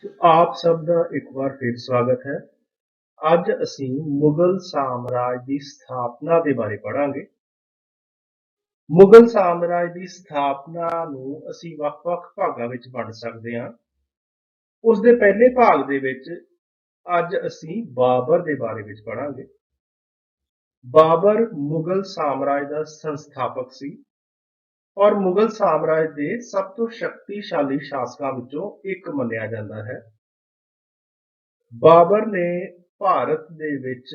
ਆਪ ਸਭ ਦਾ ਇੱਕ ਵਾਰ ਫਿਰ ਸਵਾਗਤ ਹੈ। ਅੱਜ ਅਸੀਂ ਮੁਗਲ ਸਾਮਰਾਜ ਦੀ ਸਥਾਪਨਾ ਦੇ ਬਾਰੇ ਪੜ੍ਹਾਂਗੇ। ਮੁਗਲ ਸਾਮਰਾਜ ਦੀ ਸਥਾਪਨਾ ਨੂੰ ਅਸੀਂ ਵੱਖ-ਵੱਖ ਭਾਗਾਂ ਵਿੱਚ ਵੰਡ ਸਕਦੇ ਹਾਂ। ਉਸ ਦੇ ਪਹਿਲੇ ਭਾਗ ਦੇ ਵਿੱਚ ਅੱਜ ਅਸੀਂ ਬਾਬਰ ਦੇ ਬਾਰੇ ਵਿੱਚ ਪੜ੍ਹਾਂਗੇ। ਬਾਬਰ ਮੁਗਲ ਸਾਮਰਾਜ ਦਾ ਸੰਸਥਾਪਕ ਸੀ ਔਰ ਮੁਗਲ ਸਾਮਰਾਜ ਦੇ ਸਭ ਤੋਂ ਸ਼ਕਤੀਸ਼ਾਲੀ ਸ਼ਾਸਕਾਂ ਵਿੱਚੋਂ ਇੱਕ ਮੰਨਿਆ ਜਾਂਦਾ ਹੈ। ਬਾਬਰ ਨੇ ਭਾਰਤ ਦੇ ਵਿੱਚ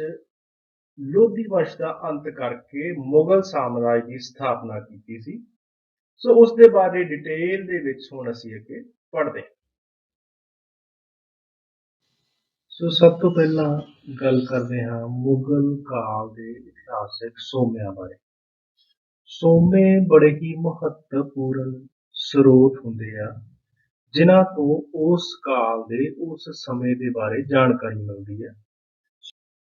ਲੋਧੀ ਵੰਸ਼ ਦਾ ਅੰਤ ਕਰਕੇ ਮੁਗਲ ਸਾਮਰਾਜ ਦੀ ਸਥਾਪਨਾ ਕੀਤੀ ਸੀ। ਸੋ ਉਸ ਦੇ ਬਾਰੇ ਡਿਟੇਲ ਦੇ ਵਿੱਚ ਹੁਣ ਅਸੀਂ ਅੱਗੇ ਪੜ੍ਹਦੇ ਹਾਂ। ਸੋ ਸਭ ਤੋਂ ਪਹਿਲਾਂ ਗੱਲ ਕਰਦੇ ਹਾਂ ਮੁਗਲ ਕਾਲ ਦੇ ਇਤਿਹਾਸਕ ਸੋਮਿਆਂ ਬਾਰੇ। ਸੋਮੇ ਬੜੇ ਹੀ ਮਹੱਤਵਪੂਰਨ ਸਰੋਤ ਹੁੰਦੇ ਆ ਜਿਨ੍ਹਾਂ ਤੋਂ ਉਸ ਕਾਲ ਦੇ ਉਸ ਸਮੇਂ ਦੇ ਬਾਰੇ ਜਾਣਕਾਰੀ ਮਿਲਦੀ ਹੈ।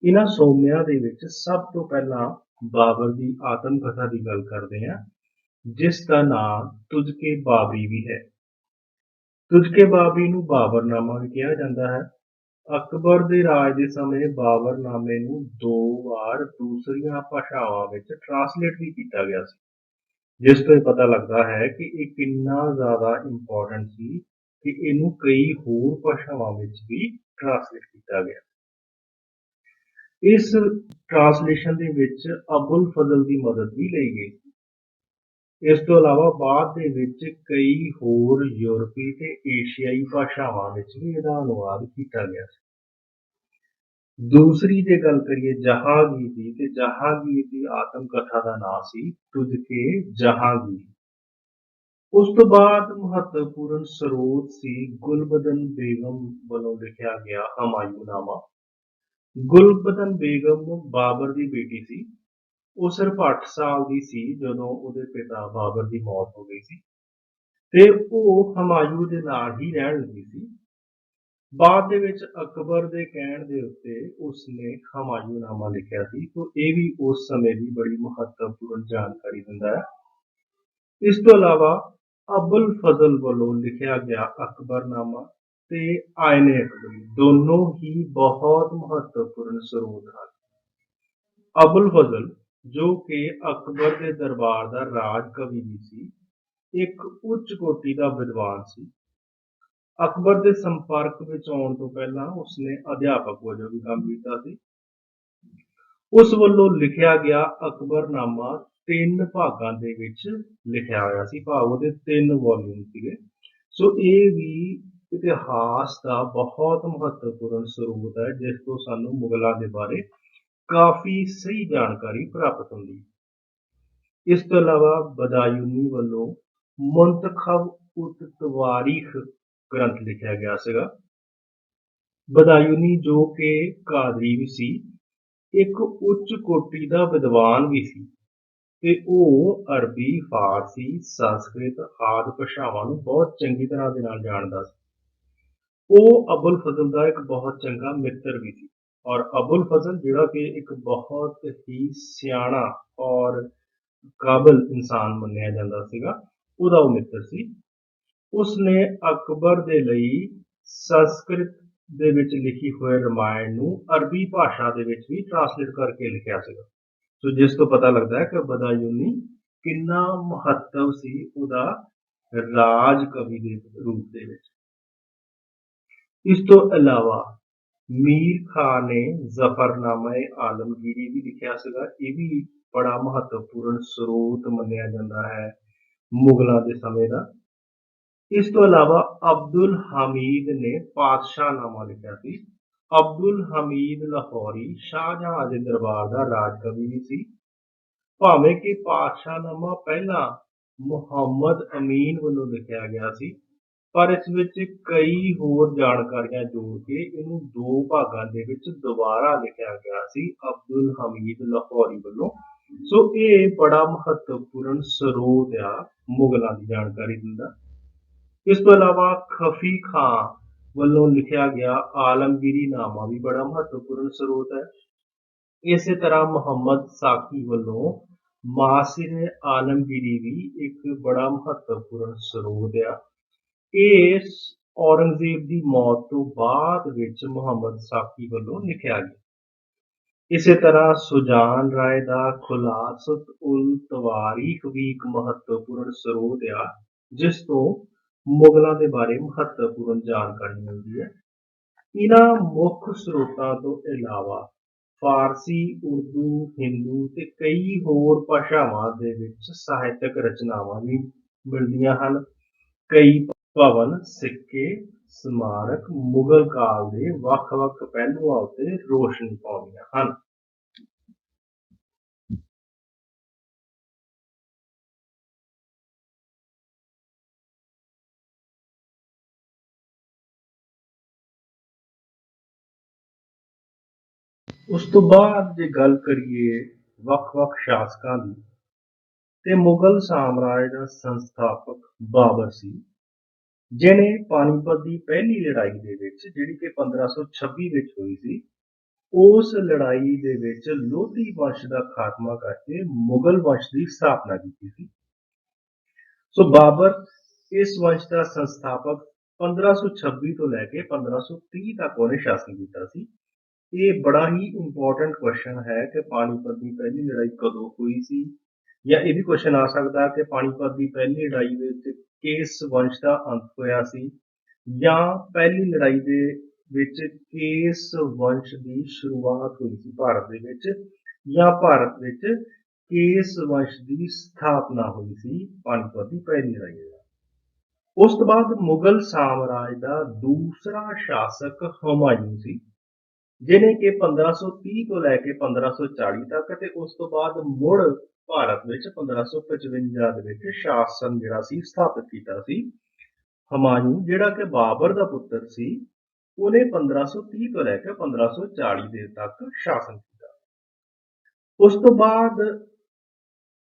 ਇਹਨਾਂ ਸੋਮਿਆਂ ਦੇ ਵਿੱਚ ਸਭ ਤੋਂ ਪਹਿਲਾਂ ਬਾਬਰ ਦੀ ਆਤਮ ਕਥਾ ਦੀ ਗੱਲ ਕਰਦੇ ਹਾਂ, ਜਿਸ ਦਾ ਨਾਮ ਤੁਜ਼ਕੇ ਬਾਬਰੀ ਵੀ ਹੈ। ਤੁਜ਼ਕੇ ਬਾਬਰੀ ਨੂੰ ਬਾਬਰਨਾਮਾ ਵੀ ਕਿਹਾ ਜਾਂਦਾ ਹੈ। ਅਕਬਰ ਦੇ ਰਾਜ ਦੇ ਸਮੇਂ ਬਾਬਰਨਾਮੇ ਨੂੰ 2 ਵਾਰ ਦੂਸਰੀਆਂ ਭਾਸ਼ਾਵਾਂ ਵਿੱਚ ਟ੍ਰਾਂਸਲੇਟ ਵੀ ਕੀਤਾ ਗਿਆ ਸੀ, ਜਿਸ ਤੋਂ ਇਹ ਪਤਾ ਲੱਗਦਾ ਹੈ ਕਿ ਇਹ ਕਿੰਨਾ ਜ਼ਿਆਦਾ ਇੰਪੋਰਟੈਂਟ ਸੀ ਕਿ ਇਹਨੂੰ ਕਈ ਹੋਰ ਭਾਸ਼ਾਵਾਂ ਵਿੱਚ ਵੀ ਟ੍ਰਾਂਸਲੇਟ ਕੀਤਾ ਗਿਆ। ਇਸ ਟ੍ਰਾਂਸਲੇਸ਼ਨ ਦੇ ਵਿੱਚ ਅਬੁਲ ਫਜ਼ਲ ਦੀ ਮਦਦ ਵੀ ਲਈ ਗਈ। ਇਸ ਤੋਂ ਇਲਾਵਾ ਬਾਅਦ ਦੇ ਵਿੱਚ ਕਈ ਹੋਰ ਯੂਰਪੀ ਤੇ ਏਸ਼ੀਆਈ ਭਾਸ਼ਾਵਾਂ ਵਿੱਚ ਵੀ ਇਹਦਾ ਅਨੁਵਾਦ ਕੀਤਾ ਗਿਆ ਸੀ। ਦੂਸਰੀ ਜੇ ਗੱਲ ਕਰੀਏ ਜਹਾਂਗੀਰ ਦੀ, ਤੇ ਜਹਾਂਗੀਰ ਦੀ ਆਤਮ ਕਥਾ ਦਾ ਨਾਮ ਸੀ ਤੁਝਕੇ ਜਹਾਂਗੀਰ। ਉਸ ਤੋਂ ਬਾਅਦ ਮਹੱਤਵਪੂਰਨ ਸਰੋਤ ਸੀ ਗੁਲਬਦਨ ਬੇਗਮ ਵੱਲੋਂ ਲਿਖਿਆ ਗਿਆ ਹਮਾਯੂਨਾਮਾ। ਗੁਲਬਦਨ ਬੇਗਮ ਬਾਬਰ ਦੀ ਬੇਟੀ ਸੀ। ਉਹ ਸਿਰਫ 8 ਸਾਲ ਦੀ ਸੀ ਜਦੋਂ ਉਹਦੇ ਪਿਤਾ ਬਾਬਰ ਦੀ ਮੌਤ ਹੋ ਗਈ ਸੀ ਤੇ ਉਹ ਹਮਾਯੂ ਦੇ ਨਾਲ ਹੀ ਰਹਿਣ ਲੱਗੀ ਸੀ। ਬਾਅਦ ਦੇ ਵਿੱਚ ਅਕਬਰ ਦੇ ਕਹਿਣ ਦੇ ਉੱਤੇ ਉਸਨੇ ਹਮਾਯੂਨਾਮਾ ਲਿਖਿਆ ਸੀ। तो ਇਹ ਵੀ ਉਸ ਸਮੇਂ ਦੀ ਬੜੀ ਮਹੱਤਵਪੂਰਨ ਜਾਣਕਾਰੀ ਦਿੰਦਾ ਹੈ। ਇਸ ਤੋਂ ਇਲਾਵਾ ਅਬੁਲ ਫਜ਼ਲ ਵੱਲੋਂ ਲਿਖਿਆ ਗਿਆ ਅਕਬਰਨਾਮਾ ਤੇ ਆਇਨ ਅਕਬਰੀ ਦੋਨੋਂ ਹੀ ਬਹੁਤ ਮਹੱਤਵਪੂਰਨ ਸਰੋਤ ਹਨ। ਅਬੁਲ ਫਜ਼ਲ, ਜੋ ਕਿ ਅਕਬਰ ਦੇ ਦਰਬਾਰ ਦਾ ਰਾਜ ਕਵੀ ਵੀ ਸੀ, ਇੱਕ ਉੱਚ ਕੋਟੀ ਦਾ ਵਿਦਵਾਨ ਸੀ। ਅਕਬਰ ਦੇ ਸੰਪਰਕ ਵਿੱਚ ਆਉਣ ਤੋਂ ਪਹਿਲਾਂ ਉਸਨੇ ਅਧਿਆਪਕ ਵਜੋਂ ਵੀ ਕੰਮ ਕੀਤਾ ਸੀ। ਉਸ ਵੱਲੋਂ ਲਿਖਿਆ ਗਿਆ ਅਕਬਰਨਾਮਾ 3 ਭਾਗਾਂ ਦੇ ਵਿੱਚ ਲਿਖਿਆ ਹੋਇਆ ਸੀ, ਭਾਵ ਉਹਦੇ 3 ਵੋਲਿਊਮ ਸੀਗੇ। ਸੋ ਇਹ ਵੀ ਇਤਿਹਾਸ ਦਾ ਬਹੁਤ ਮਹੱਤਵਪੂਰਨ ਸਰੋਤ ਹੈ, ਜਿਸ ਤੋਂ ਸਾਨੂੰ ਮੁਗਲਾਂ ਦੇ ਬਾਰੇ ਕਾਫੀ ਸਹੀ ਜਾਣਕਾਰੀ ਪ੍ਰਾਪਤ ਹੁੰਦੀ ਹੈ। ਇਸ ਤੋਂ ਇਲਾਵਾ ਬਦਾਯੂਨੀ ਵੱਲੋਂ ਮੁੰਤਖਬ ਉਤ ਤਵਾਰੀਖ ਗ੍ਰੰਥ ਲਿਖਿਆ ਗਿਆ ਸੀਗਾ। ਬਦਾਯੂਨੀ, ਜੋ ਕਿ ਕਾਦਰੀ ਵੀ ਸੀ, ਇੱਕ ਉੱਚ ਕੋਟੀ ਦਾ ਵਿਦਵਾਨ ਵੀ ਸੀ ਤੇ ਉਹ ਅਰਬੀ, ਫਾਰਸੀ, ਸੰਸਕ੍ਰਿਤ ਆਦਿ ਭਾਸ਼ਾਵਾਂ ਨੂੰ ਬਹੁਤ ਚੰਗੀ ਤਰ੍ਹਾਂ ਦੇ ਨਾਲ ਜਾਣਦਾ ਸੀ। ਉਹ ਅਬੁਲ ਫਜ਼ਲ ਦਾ ਇੱਕ ਬਹੁਤ ਚੰਗਾ ਮਿੱਤਰ ਵੀ ਸੀ ਔਰ ਅਬੁਲ ਫਜ਼ਲ, ਜਿਹੜਾ ਕਿ ਇੱਕ ਬਹੁਤ ਹੀ ਸਿਆਣਾ ਔਰ ਕਾਬਿਲ ਇਨਸਾਨ ਮੰਨਿਆ ਜਾਂਦਾ ਸੀਗਾ, ਉਹਦਾ ਉਹ ਮਿੱਤਰ ਸੀ। ਉਸਨੇ ਅਕਬਰ ਦੇ ਲਈ ਸੰਸਕ੍ਰਿਤ ਦੇ ਵਿੱਚ ਲਿਖੀ ਹੋਈ ਰਾਮਾਇਣ ਨੂੰ ਅਰਬੀ ਭਾਸ਼ਾ ਦੇ ਵਿੱਚ ਵੀ ਟ੍ਰਾਂਸਲੇਟ ਕਰਕੇ ਲਿਖਿਆ ਸੀਗਾ। ਸੋ ਜਿਸ ਤੋਂ ਪਤਾ ਲੱਗਦਾ ਹੈ ਕਿ ਬਦਾਯੂਨੀ ਕਿੰਨਾ ਮਹੱਤਵ ਸੀ ਉਹਦਾ ਰਾਜ ਕਵੀ ਦੇ ਰੂਪ ਦੇ ਵਿੱਚ। ਇਸ ਤੋਂ ਇਲਾਵਾ ਮੀਰ ਖਾਂ ਨੇ ਜ਼ਫਰਨਾਮਾ-ਏ ਆਲਮਗੀਰੀ ਵੀ ਲਿਖਿਆ ਸੀਗਾ। ਇਹ ਵੀ ਬੜਾ ਮਹੱਤਵਪੂਰਨ ਸਰੋਤ ਮੰਨਿਆ ਜਾਂਦਾ ਹੈ ਮੁਗਲਾਂ ਦੇ ਸਮੇਂ ਦਾ। ਇਸ ਤੋਂ ਇਲਾਵਾ ਅਬਦੁਲ ਹਮੀਦ ਨੇ ਪਾਤਸ਼ਾਹਨਾਮਾ ਲਿਖਿਆ ਸੀ। ਅਬਦੁਲ ਹਮੀਦ ਲਾਹੌਰੀ ਸ਼ਾਹਜਹਾਂ ਦੇ ਦਰਬਾਰ ਦਾ ਰਾਜ ਕਵੀ ਵੀ ਸੀ। ਭਾਵੇਂ ਕਿ ਪਾਤਸ਼ਾਹਨਾਮਾ ਪਹਿਲਾਂ ਮੁਹੰਮਦ ਅਮੀਨ ਵੱਲੋਂ ਲਿਖਿਆ ਗਿਆ ਸੀ, ਪਰ ਇਸ ਵਿੱਚ ਕਈ ਹੋਰ ਜਾਣਕਾਰੀਆਂ ਜੋੜ ਕੇ ਇਹਨੂੰ 2 ਭਾਗਾਂ ਦੇ ਵਿੱਚ ਦੁਬਾਰਾ ਲਿਖਿਆ ਗਿਆ ਸੀ ਅਬਦੁਲ ਹਮੀਦ ਲਾਹੌਰੀ ਵੱਲੋਂ। ਸੋ ਇਹ ਬੜਾ ਮਹੱਤਵਪੂਰਨ ਸਰੋਤ ਆ ਮੁਗਲਾਂ ਦੀ ਜਾਣਕਾਰੀ ਦਿੰਦਾ। ਇਸ ਤੋਂ ਇਲਾਵਾ ਖਫੀ ਖਾਂ ਵੱਲੋਂ ਲਿਖਿਆ ਗਿਆ ਆਲਮਗੀਰੀ ਨਾਮਾ ਵੀ ਬੜਾ ਮਹੱਤਵਪੂਰਨ ਸਰੋਤ ਹੈ। ਇਸੇ ਤਰ੍ਹਾਂ ਮੁਹੰਮਦ ਸਾਕੀ ਵੱਲੋਂ ਮਾਸਿਰ ਆਲਮਗੀਰੀ ਵੀ ਇੱਕ ਬੜਾ ਮਹੱਤਵਪੂਰਨ ਸਰੋਤ ਆ। ਇਹ ਔਰੰਗਜ਼ੇਬ ਦੀ ਮੌਤ ਤੋਂ ਬਾਅਦ ਵਿੱਚ ਮੁਹੰਮਦ ਸਾਕੀ ਵੱਲੋਂ ਲਿਖਿਆ ਗਿਆ। ਇਸੇ ਤਰ੍ਹਾਂ ਸੁਜਾਨ ਰਾਏ ਦਾ ਖੁਲਾਸਤ ਉਲ ਤਵਾਰੀਖ ਵੀ ਇੱਕ ਮਹੱਤਵਪੂਰਨ ਸਰੋਤ ਆ, ਜਿਸ ਤੋਂ ਮੁਗਲਾਂ ਦੇ ਬਾਰੇ ਮਹੱਤਵਪੂਰਨ ਜਾਣਕਾਰੀ ਮਿਲਦੀ ਹੈ। ਇਹਨਾਂ ਮੁੱਖ ਸਰੋਤਾਂ ਤੋਂ ਇਲਾਵਾ ਫਾਰਸੀ, ਉਰਦੂ, ਹਿੰਦੂ ਤੇ ਕਈ ਹੋਰ ਭਾਸ਼ਾਵਾਂ ਦੇ ਵਿੱਚ ਸਾਹਿਤਕ ਰਚਨਾਵਾਂ ਵੀ ਮਿਲਦੀਆਂ ਹਨ। ਕਈ ਭਵਨ, ਸਿੱਕੇ, ਸਮਾਰਕ ਮੁਗਲ ਕਾਲ ਦੇ ਵੱਖ-ਵੱਖ ਪਹਿਲੂਆਂ ਉੱਤੇ ਰੋਸ਼ਨੀ ਪਾਉਂਦੀਆਂ ਹਨ। ਉਸ ਤੋਂ ਬਾਅਦ ਜੇ ਗੱਲ ਕਰੀਏ ਵੱਖ-ਵੱਖ ਸ਼ਾਸਕਾਂ ਦੀ, ਤੇ ਮੁਗਲ ਸਾਮਰਾਜ ਦਾ ਸੰਸਥਾਪਕ ਬਾਬਰ ਸੀ, ਜਿਹਨੇ ਪਾਣੀਪਤ ਦੀ ਪਹਿਲੀ ਲੜਾਈ ਦੇ ਵਿੱਚ, ਜਿਹੜੀ ਕਿ 1526 ਵਿੱਚ ਹੋਈ ਸੀ, ਉਸ ਲੜਾਈ ਦੇ ਵਿੱਚ ਲੋਧੀ ਵੰਸ਼ ਦਾ ਖਾਤਮਾ ਕਰਕੇ ਮੁਗਲ ਵੰਸ਼ ਦੀ ਸਥਾਪਨਾ ਕੀਤੀ ਸੀ। ਸੋ ਬਾਬਰ ਇਸ ਵੰਸ਼ ਦਾ ਸੰਸਥਾਪਕ 1526 ਤੋਂ ਲੈ ਕੇ 1530 ਤੱਕ ਉਹਨੇ ਸ਼ਾਸਨ ਕੀਤਾ ਸੀ। ਇਹ ਬੜਾ ਹੀ ਇੰਪੋਰਟੈਂਟ ਕੁਐਸਚਨ ਹੈ ਕਿ ਪਾਣੀਪਤ ਦੀ ਪਹਿਲੀ ਲੜਾਈ ਕਦੋਂ ਹੋਈ ਸੀ, ਜਾਂ ਇਹ ਵੀ ਕੁਐਸਚਨ ਆ ਸਕਦਾ ਕਿ ਪਾਣੀਪਤ ਦੀ ਪਹਿਲੀ ਲੜਾਈ ਵਿੱਚ ਕਿਸ ਵੰਸ਼ ਦਾ ਅੰਤ ਹੋਇਆ ਸੀ, ਜਾਂ ਪਹਿਲੀ ਲੜਾਈ ਦੇ ਵਿੱਚ ਕਿਸ ਵੰਸ਼ ਦੀ ਸ਼ੁਰੂਆਤ ਹੋਈ ਸੀ ਭਾਰਤ ਦੇ ਵਿੱਚ, ਜਾਂ ਭਾਰਤ ਵਿੱਚ ਕਿਸ ਵੰਸ਼ ਦੀ ਸਥਾਪਨਾ ਹੋਈ ਸੀ ਪਾਣੀਪਤ ਦੀ ਪਹਿਲੀ ਲੜਾਈ ਦਾ। ਉਸ ਤੋਂ ਬਾਅਦ ਮੁਗਲ ਸਾਮਰਾਜ ਦਾ ਦੂਸਰਾ ਸ਼ਾਸਕ ਹੁਮਾਯੂੰ ਸੀ, ਜਿਹਨੇ ਕਿ 1530 ਤੋਂ ਲੈ ਕੇ 1540 ਤੱਕ, ਤੇ ਉਸ ਤੋਂ ਬਾਅਦ ਮੁੜ ਭਾਰਤ ਵਿੱਚ 1555 ਦੇ ਵਿੱਚ ਸ਼ਾਸਨ ਜਿਹੜਾ ਸੀ ਸਥਾਪਿਤ ਕੀਤਾ ਸੀ। ਹੁਮਾਯੂੰ, ਜਿਹੜਾ ਕਿ ਬਾਬਰ ਦਾ ਪੁੱਤਰ ਸੀ, ਉਹਨੇ 1530 ਤੋਂ ਲੈ ਕੇ 1540 ਦੇ ਤੱਕ ਸ਼ਾਸਨ ਕੀਤਾ। ਉਸ ਤੋਂ ਬਾਅਦ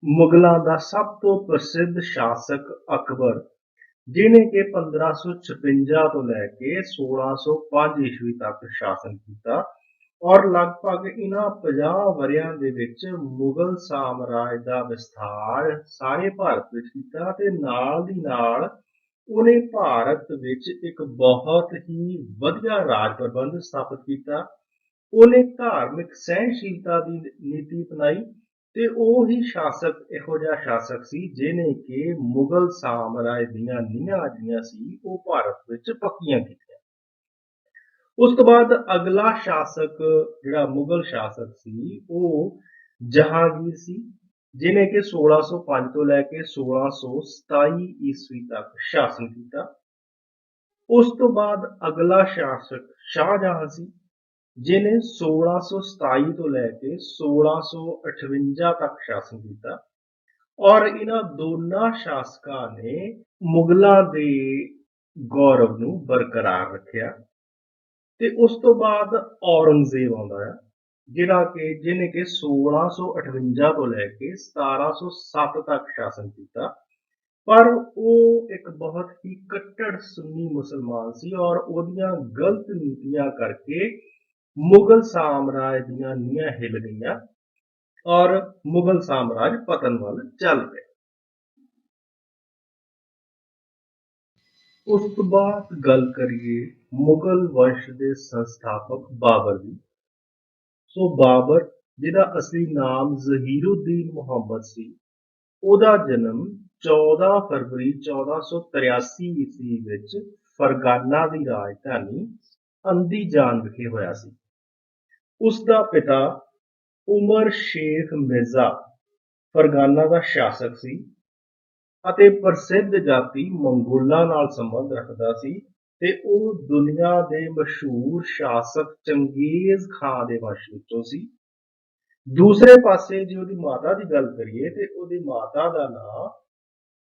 ਮੁਗਲਾਂ ਦਾ ਸਭ ਤੋਂ ਪ੍ਰਸਿੱਧ ਸ਼ਾਸਕ ਅਕਬਰ, ਜਿਹਨੇ ਕਿ 1556 ਤੋਂ ਲੈ ਕੇ 1605 ਈਸਵੀ ਤੱਕ ਸ਼ਾਸਨ ਕੀਤਾ, ਔਰ ਲਗਭਗ ਇਹਨਾਂ 50 ਵਰਿਆਂ ਦੇ ਵਿੱਚ ਮੁਗਲ ਸਾਮਰਾਜ ਦਾ ਵਿਸਥਾਰ ਸਾਰੇ ਭਾਰਤ ਵਿੱਚ ਕੀਤਾ, ਤੇ ਨਾਲ ਦੀ ਨਾਲ ਉਹਨੇ ਭਾਰਤ ਵਿੱਚ ਇੱਕ ਬਹੁਤ ਹੀ ਵਧੀਆ ਰਾਜ ਪ੍ਰਬੰਧ ਸਥਾਪਿਤ ਕੀਤਾ। ਉਹਨੇ ਧਾਰਮਿਕ ਸਹਿਣਸ਼ੀਲਤਾ ਦੀ ਨੀਤੀ ਅਪਣਾਈ, ਤੇ ਉਹ ਹੀ ਸ਼ਾਸਕ ਇਹੋ ਜਿਹਾ ਸ਼ਾਸਕ ਸੀ ਜਿਹਨੇ ਕਿ ਮੁਗਲ ਸਾਮਰਾਜ ਦੀਆਂ ਨੀਹਾਂ ਜਿਹੜੀਆਂ ਸੀ ਉਹ ਭਾਰਤ ਵਿੱਚ ਪੱਕੀਆਂ ਕੀਤੀਆਂ। ਉਸ ਤੋਂ ਬਾਅਦ ਅਗਲਾ ਸ਼ਾਸਕ ਜਿਹੜਾ ਮੁਗਲ ਸ਼ਾਸਕ ਸੀ ਉਹ ਜਹਾਂਗੀਰ ਸੀ, ਜਿਹਨੇ ਕਿ 1605 ਤੋਂ ਲੈ ਕੇ 1627 ਈਸਵੀ ਤੱਕ ਸ਼ਾਸਨ ਕੀਤਾ। ਉਸ ਤੋਂ ਬਾਅਦ ਅਗਲਾ ਸ਼ਾਸਕ ਸ਼ਾਹਜਹਾਂ ਸੀ, ਜਿਹਨੇ 1627 ਤੋਂ ਲੈ ਕੇ 1658 ਤੱਕ ਸ਼ਾਸਨ ਕੀਤਾ, ਔਰ ਇਹਨਾਂ ਦੋਨਾਂ ਸ਼ਾਸਕਾਂ ਨੇ ਮੁਗਲਾਂ ਦੇ ਗੌਰਵ ਨੂੰ ਬਰਕਰਾਰ ਰੱਖਿਆ। ਤੇ ਉਸ ਤੋਂ ਬਾਅਦ ਔਰੰਗਜ਼ੇਬ ਆਉਂਦਾ ਹੈ, ਜਿਹਨੇ ਕਿ 1658 ਤੋਂ ਲੈ ਕੇ 1707 ਤੱਕ ਸ਼ਾਸਨ ਕੀਤਾ, ਪਰ ਉਹ ਇੱਕ ਬਹੁਤ ਹੀ ਕੱਟੜ ਸੁੰਨੀ ਮੁਸਲਮਾਨ ਸੀ, ਔਰ ਉਹਦੀਆਂ ਗਲਤ ਨੀਤੀਆਂ ਕਰਕੇ ਮੁਗਲ ਸਾਮਰਾਜ ਦੀਆਂ ਨੀਹਾਂ ਹਿੱਲ ਗਈਆਂ, ਔਰ ਮੁਗਲ ਸਾਮਰਾਜ ਪਤਨ ਵੱਲ ਚੱਲ ਪਿਆ। ਉਸ ਤੋਂ ਬਾਅਦ ਗੱਲ ਕਰੀਏ ਮੁਗਲ ਵੰਸ਼ ਦੇ ਸੰਸਥਾਪਕ ਬਾਬਰ ਦੀ। ਸੋ ਬਾਬਰ, ਜਿਹਦਾ ਅਸਲੀ ਨਾਮ ਜ਼ਹੀਰੁੱਦੀਨ ਮੁਹੰਮਦ ਸੀ, ਉਹਦਾ ਜਨਮ 14 ਫਰਵਰੀ 1483 ਈਸਵੀ ਵਿੱਚ ਫਰਗਾਨਾ ਦੀ ਰਾਜਧਾਨੀ ਅੰਦੀਜਾਨ ਵਿਖੇ ਹੋਇਆ ਸੀ। ਉਸ ਦਾ ਪਿਤਾ ਉਮਰ ਸ਼ੇਖ ਮਿਰਜ਼ਾ ਫਰਗਾਨਾ ਦਾ ਸ਼ਾਸਕ ਸੀ, ਅਤੇ ਪ੍ਰਸਿੱਧ ਜਾਤੀ ਮੰਗੋਲਾਂ ਨਾਲ ਸੰਬੰਧ ਰੱਖਦਾ ਸੀ, ਤੇ ਉਹ ਦੁਨੀਆ ਦੇ ਮਸ਼ਹੂਰ ਸ਼ਾਸਕ ਚੰਗੇਜ਼ ਖਾਂ ਦੇ ਵੰਸ਼ ਵਿੱਚੋਂ ਸੀ। ਦੂਸਰੇ ਪਾਸੇ ਜੇ ਉਹਦੀ ਮਾਤਾ ਦੀ ਗੱਲ ਕਰੀਏ ਤੇ ਉਹਦੀ ਮਾਤਾ ਦਾ ਨਾਮ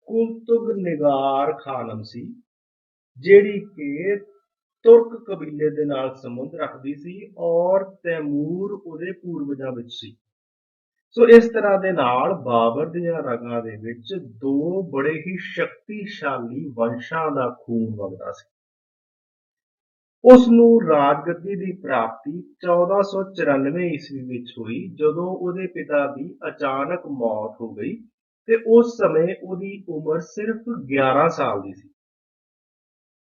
ਕੁਲਤੁਗ ਨਿਗਾਰ ਖਾਨਮ ਸੀ, ਜਿਹੜੀ ਕਿ ਤੁਰਕ ਕਬੀਲੇ ਦੇ ਨਾਲ ਸੰਬੰਧ ਰੱਖਦੀ ਸੀ, ਔਰ ਤੈਮੂਰ ਉਹਦੇ ਪੂਰਵਜਾਂ ਵਿੱਚ ਸੀ। ਸੋ ਇਸ ਤਰ੍ਹਾਂ ਦੇ ਨਾਲ ਬਾਬਰ ਦੀਆਂ ਰਗਾਂ ਦੇ ਵਿੱਚ ਦੋ ਬੜੇ ਹੀ ਸ਼ਕਤੀਸ਼ਾਲੀ ਵੰਸ਼ਾਂ ਦਾ ਖੂਨ ਵਗਦਾ ਸੀ। ਉਸ ਨੂੰ ਰਾਜਗੱਦੀ ਦੀ ਪ੍ਰਾਪਤੀ 1494 ਈਸਵੀ ਵਿੱਚ ਹੋਈ, ਜਦੋਂ ਉਹਦੇ ਪਿਤਾ ਦੀ ਅਚਾਨਕ ਮੌਤ ਹੋ ਗਈ, ਤੇ ਉਸ ਸਮੇਂ ਉਹਦੀ ਉਮਰ ਸਿਰਫ 11 ਸਾਲ ਦੀ ਸੀ।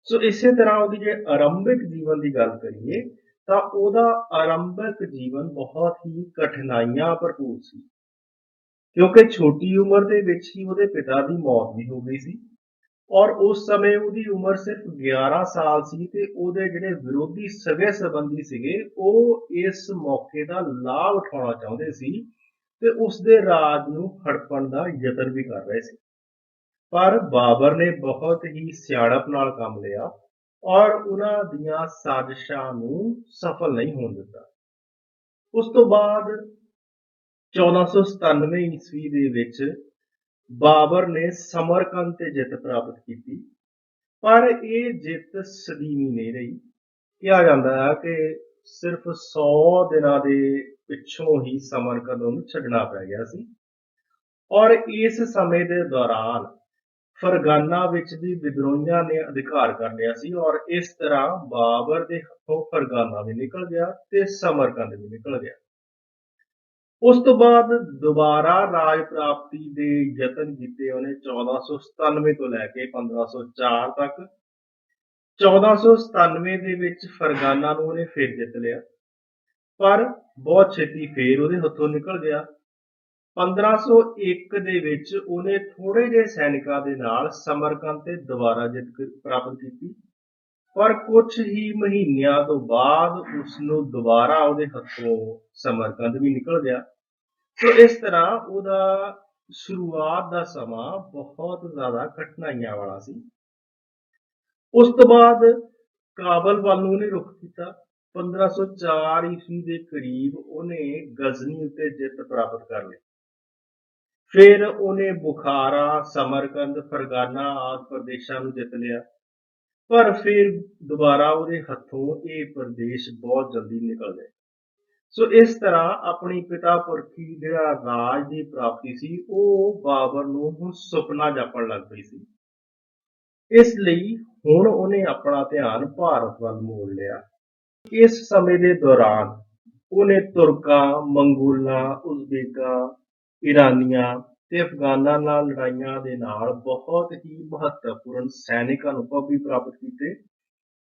ਸੋ ਇਸੇ ਤਰ੍ਹਾਂ ਉਹਦੀ ਜੇ ਆਰੰਭਿਕ ਜੀਵਨ ਦੀ ਗੱਲ ਕਰੀਏ ਤਾਂ ਉਹਦਾ ਆਰੰਭਿਕ ਜੀਵਨ ਬਹੁਤ ਹੀ ਕਠਿਨਾਈਆਂ ਭਰਪੂਰ ਸੀ, ਕਿਉਂਕਿ ਛੋਟੀ ਉਮਰ ਦੇ ਵਿੱਚ ਹੀ ਉਹਦੇ ਪਿਤਾ ਦੀ ਮੌਤ ਵੀ ਹੋ ਗਈ ਸੀ ਔਰ ਉਸ ਸਮੇਂ ਉਹਦੀ ਉਮਰ ਸਿਰਫ 11 ਸਾਲ ਸੀ ਤੇ ਉਹਦੇ ਜਿਹੜੇ ਵਿਰੋਧੀ ਸਗੇ ਸੰਬੰਧੀ ਸੀਗੇ ਉਹ ਇਸ ਮੌਕੇ ਦਾ ਲਾਭ ਉਠਾਉਣਾ ਚਾਹੁੰਦੇ ਸੀ ਤੇ ਉਸਦੇ ਰਾਜ ਨੂੰ ਹੜਪਣ ਦਾ ਯਤਨ ਵੀ ਕਰ ਰਹੇ ਸੀ। ਪਰ ਬਾਬਰ ਨੇ ਬਹੁਤ ਹੀ ਸਿਆਣਪ ਨਾਲ ਕੰਮ ਲਿਆ ਔਰ ਉਹਨਾਂ ਦੀਆਂ ਸਾਜ਼ਿਸ਼ਾਂ ਨੂੰ ਸਫਲ ਨਹੀਂ ਹੋਣ ਦਿੱਤਾ। ਉਸ ਤੋਂ ਬਾਅਦ 1497 ਈਸਵੀ ਦੇ ਵਿੱਚ ਬਾਬਰ ਨੇ ਸਮਰਕੰਦ ਤੇ ਜਿੱਤ ਪ੍ਰਾਪਤ ਕੀਤੀ, ਪਰ ਇਹ ਜਿੱਤ ਸਦੀਵੀ ਨਹੀਂ ਰਹੀ। ਕਿਹਾ ਜਾਂਦਾ ਹੈ ਕਿ ਸਿਰਫ 100 ਦਿਨਾਂ ਦੇ ਪਿੱਛੋਂ ਹੀ ਸਮਰਕੰਦ ਉਹਨੂੰ ਛੱਡਣਾ ਪੈ ਗਿਆ ਸੀ ਔਰ ਇਸ ਸਮੇਂ ਦੇ ਦੌਰਾਨ ਫਰਗਾਨਾ ਵਿੱਚ ਵੀ ਵਿਦਰੋਹੀਆਂ ਨੇ ਅਧਿਕਾਰ ਕਰ ਲਿਆ ਸੀ ਔਰ ਇਸ ਤਰ੍ਹਾਂ ਬਾਬਰ ਦੇ ਹੱਥੋਂ ਫਰਗਾਨਾ ਵੀ ਨਿਕਲ ਗਿਆ ਤੇ ਸਮਰਕੰਦ ਵੀ ਨਿਕਲ ਗਿਆ। ਉਸ ਤੋਂ ਬਾਅਦ ਦੁਬਾਰਾ ਰਾਜ ਪ੍ਰਾਪਤੀ ਦੇ ਯਤਨ ਕੀਤੇ ਉਹਨੇ 1497 ਤੋਂ ਲੈ ਕੇ 1504 ਤੱਕ। 1497 ਦੇ ਵਿੱਚ ਫਰਗਾਨਾ ਨੂੰ ਉਹਨੇ ਫਿਰ ਜਿੱਤ ਲਿਆ, ਪਰ ਬਹੁਤ ਛੇਤੀ ਫੇਰ ਉਹਦੇ ਹੱਥੋਂ ਨਿਕਲ ਗਿਆ। 1501 ਦੇ ਵਿੱਚ ਉਹਨੇ ਥੋੜੇ ਜਿਹੇ ਸੈਨਿਕਾਂ ਦੇ ਨਾਲ ਸਮਰਕੰਦ ਤੇ ਦੁਬਾਰਾ ਜਿੱਤ ਪ੍ਰਾਪਤ ਕੀਤੀ, ਪਰ ਕੁਝ ਹੀ ਮਹੀਨਿਆਂ ਤੋਂ ਬਾਅਦ ਉਸਨੂੰ ਦੁਬਾਰਾ ਉਹਦੇ ਹੱਥੋਂ ਸਮਰਕੰਦ ਵੀ ਨਿਕਲ ਗਿਆ। ਸੋ ਇਸ ਤਰ੍ਹਾਂ ਉਹਦਾ ਸ਼ੁਰੂਆਤ ਦਾ ਸਮਾਂ ਬਹੁਤ ਜ਼ਿਆਦਾ ਕਠਿਨਾਈਆਂ ਵਾਲਾ ਸੀ। ਉਸ ਤੋਂ ਬਾਅਦ ਕਾਬਲ ਵੱਲ ਨੂੰ ਉਹਨੇ ਰੁਖ ਕੀਤਾ। 1504 ਈਸਵੀ ਦੇ ਕਰੀਬ ਉਹਨੇ ਗਜ਼ਨੀ ਉੱਤੇ ਜਿੱਤ ਪ੍ਰਾਪਤ ਕਰ ਲਈ। ਫਿਰ ਉਹਨੇ ਬੁਖਾਰਾ, ਸਮਰਕੰਦ, ਫਰਗਾਨਾ ਆਦਿ ਪ੍ਰਦੇਸ਼ਾਂ ਨੂੰ ਜਿੱਤ ਲਿਆ, ਪਰ ਫਿਰ ਦੁਬਾਰਾ ਉਹਦੇ ਹੱਥੋਂ ਇਹ ਪ੍ਰਦੇਸ਼ ਬਹੁਤ ਜਲਦੀ ਨਿਕਲ ਗਏ। ਸੋ ਇਸ ਤਰ੍ਹਾਂ ਆਪਣੀ ਪਿਤਾ ਪੁਰਖੀ ਜਿਹੜਾ ਰਾਜ ਦੀ ਪ੍ਰਾਪਤੀ ਸੀ ਉਹ ਬਾਬਰ ਨੂੰ ਹੁਣ ਸੁਪਨਾ ਜਾਪਣ ਲੱਗ ਪਈ ਸੀ। ਇਸ ਲਈ ਹੁਣ ਉਹਨੇ ਆਪਣਾ ਧਿਆਨ ਭਾਰਤ ਵੱਲ ਮੋੜ ਲਿਆ। ਇਸ ਸਮੇਂ ਦੇ ਦੌਰਾਨ ਉਹਨੇ ਤੁਰਕਾਂ, ਮੰਗੋਲਾਂ, ਉਜ਼ਬੇਕਾਂ, ਈਰਾਨੀਆਂ ਤੇ ਅਫਗਾਨਾਂ ਨਾਲ ਲੜਾਈਆਂ ਦੇ ਨਾਲ ਬਹੁਤ ਹੀ ਮਹੱਤਵਪੂਰਨ ਸੈਨਿਕ ਅਨੁਭਵ ਵੀ ਪ੍ਰਾਪਤ ਕੀਤੇ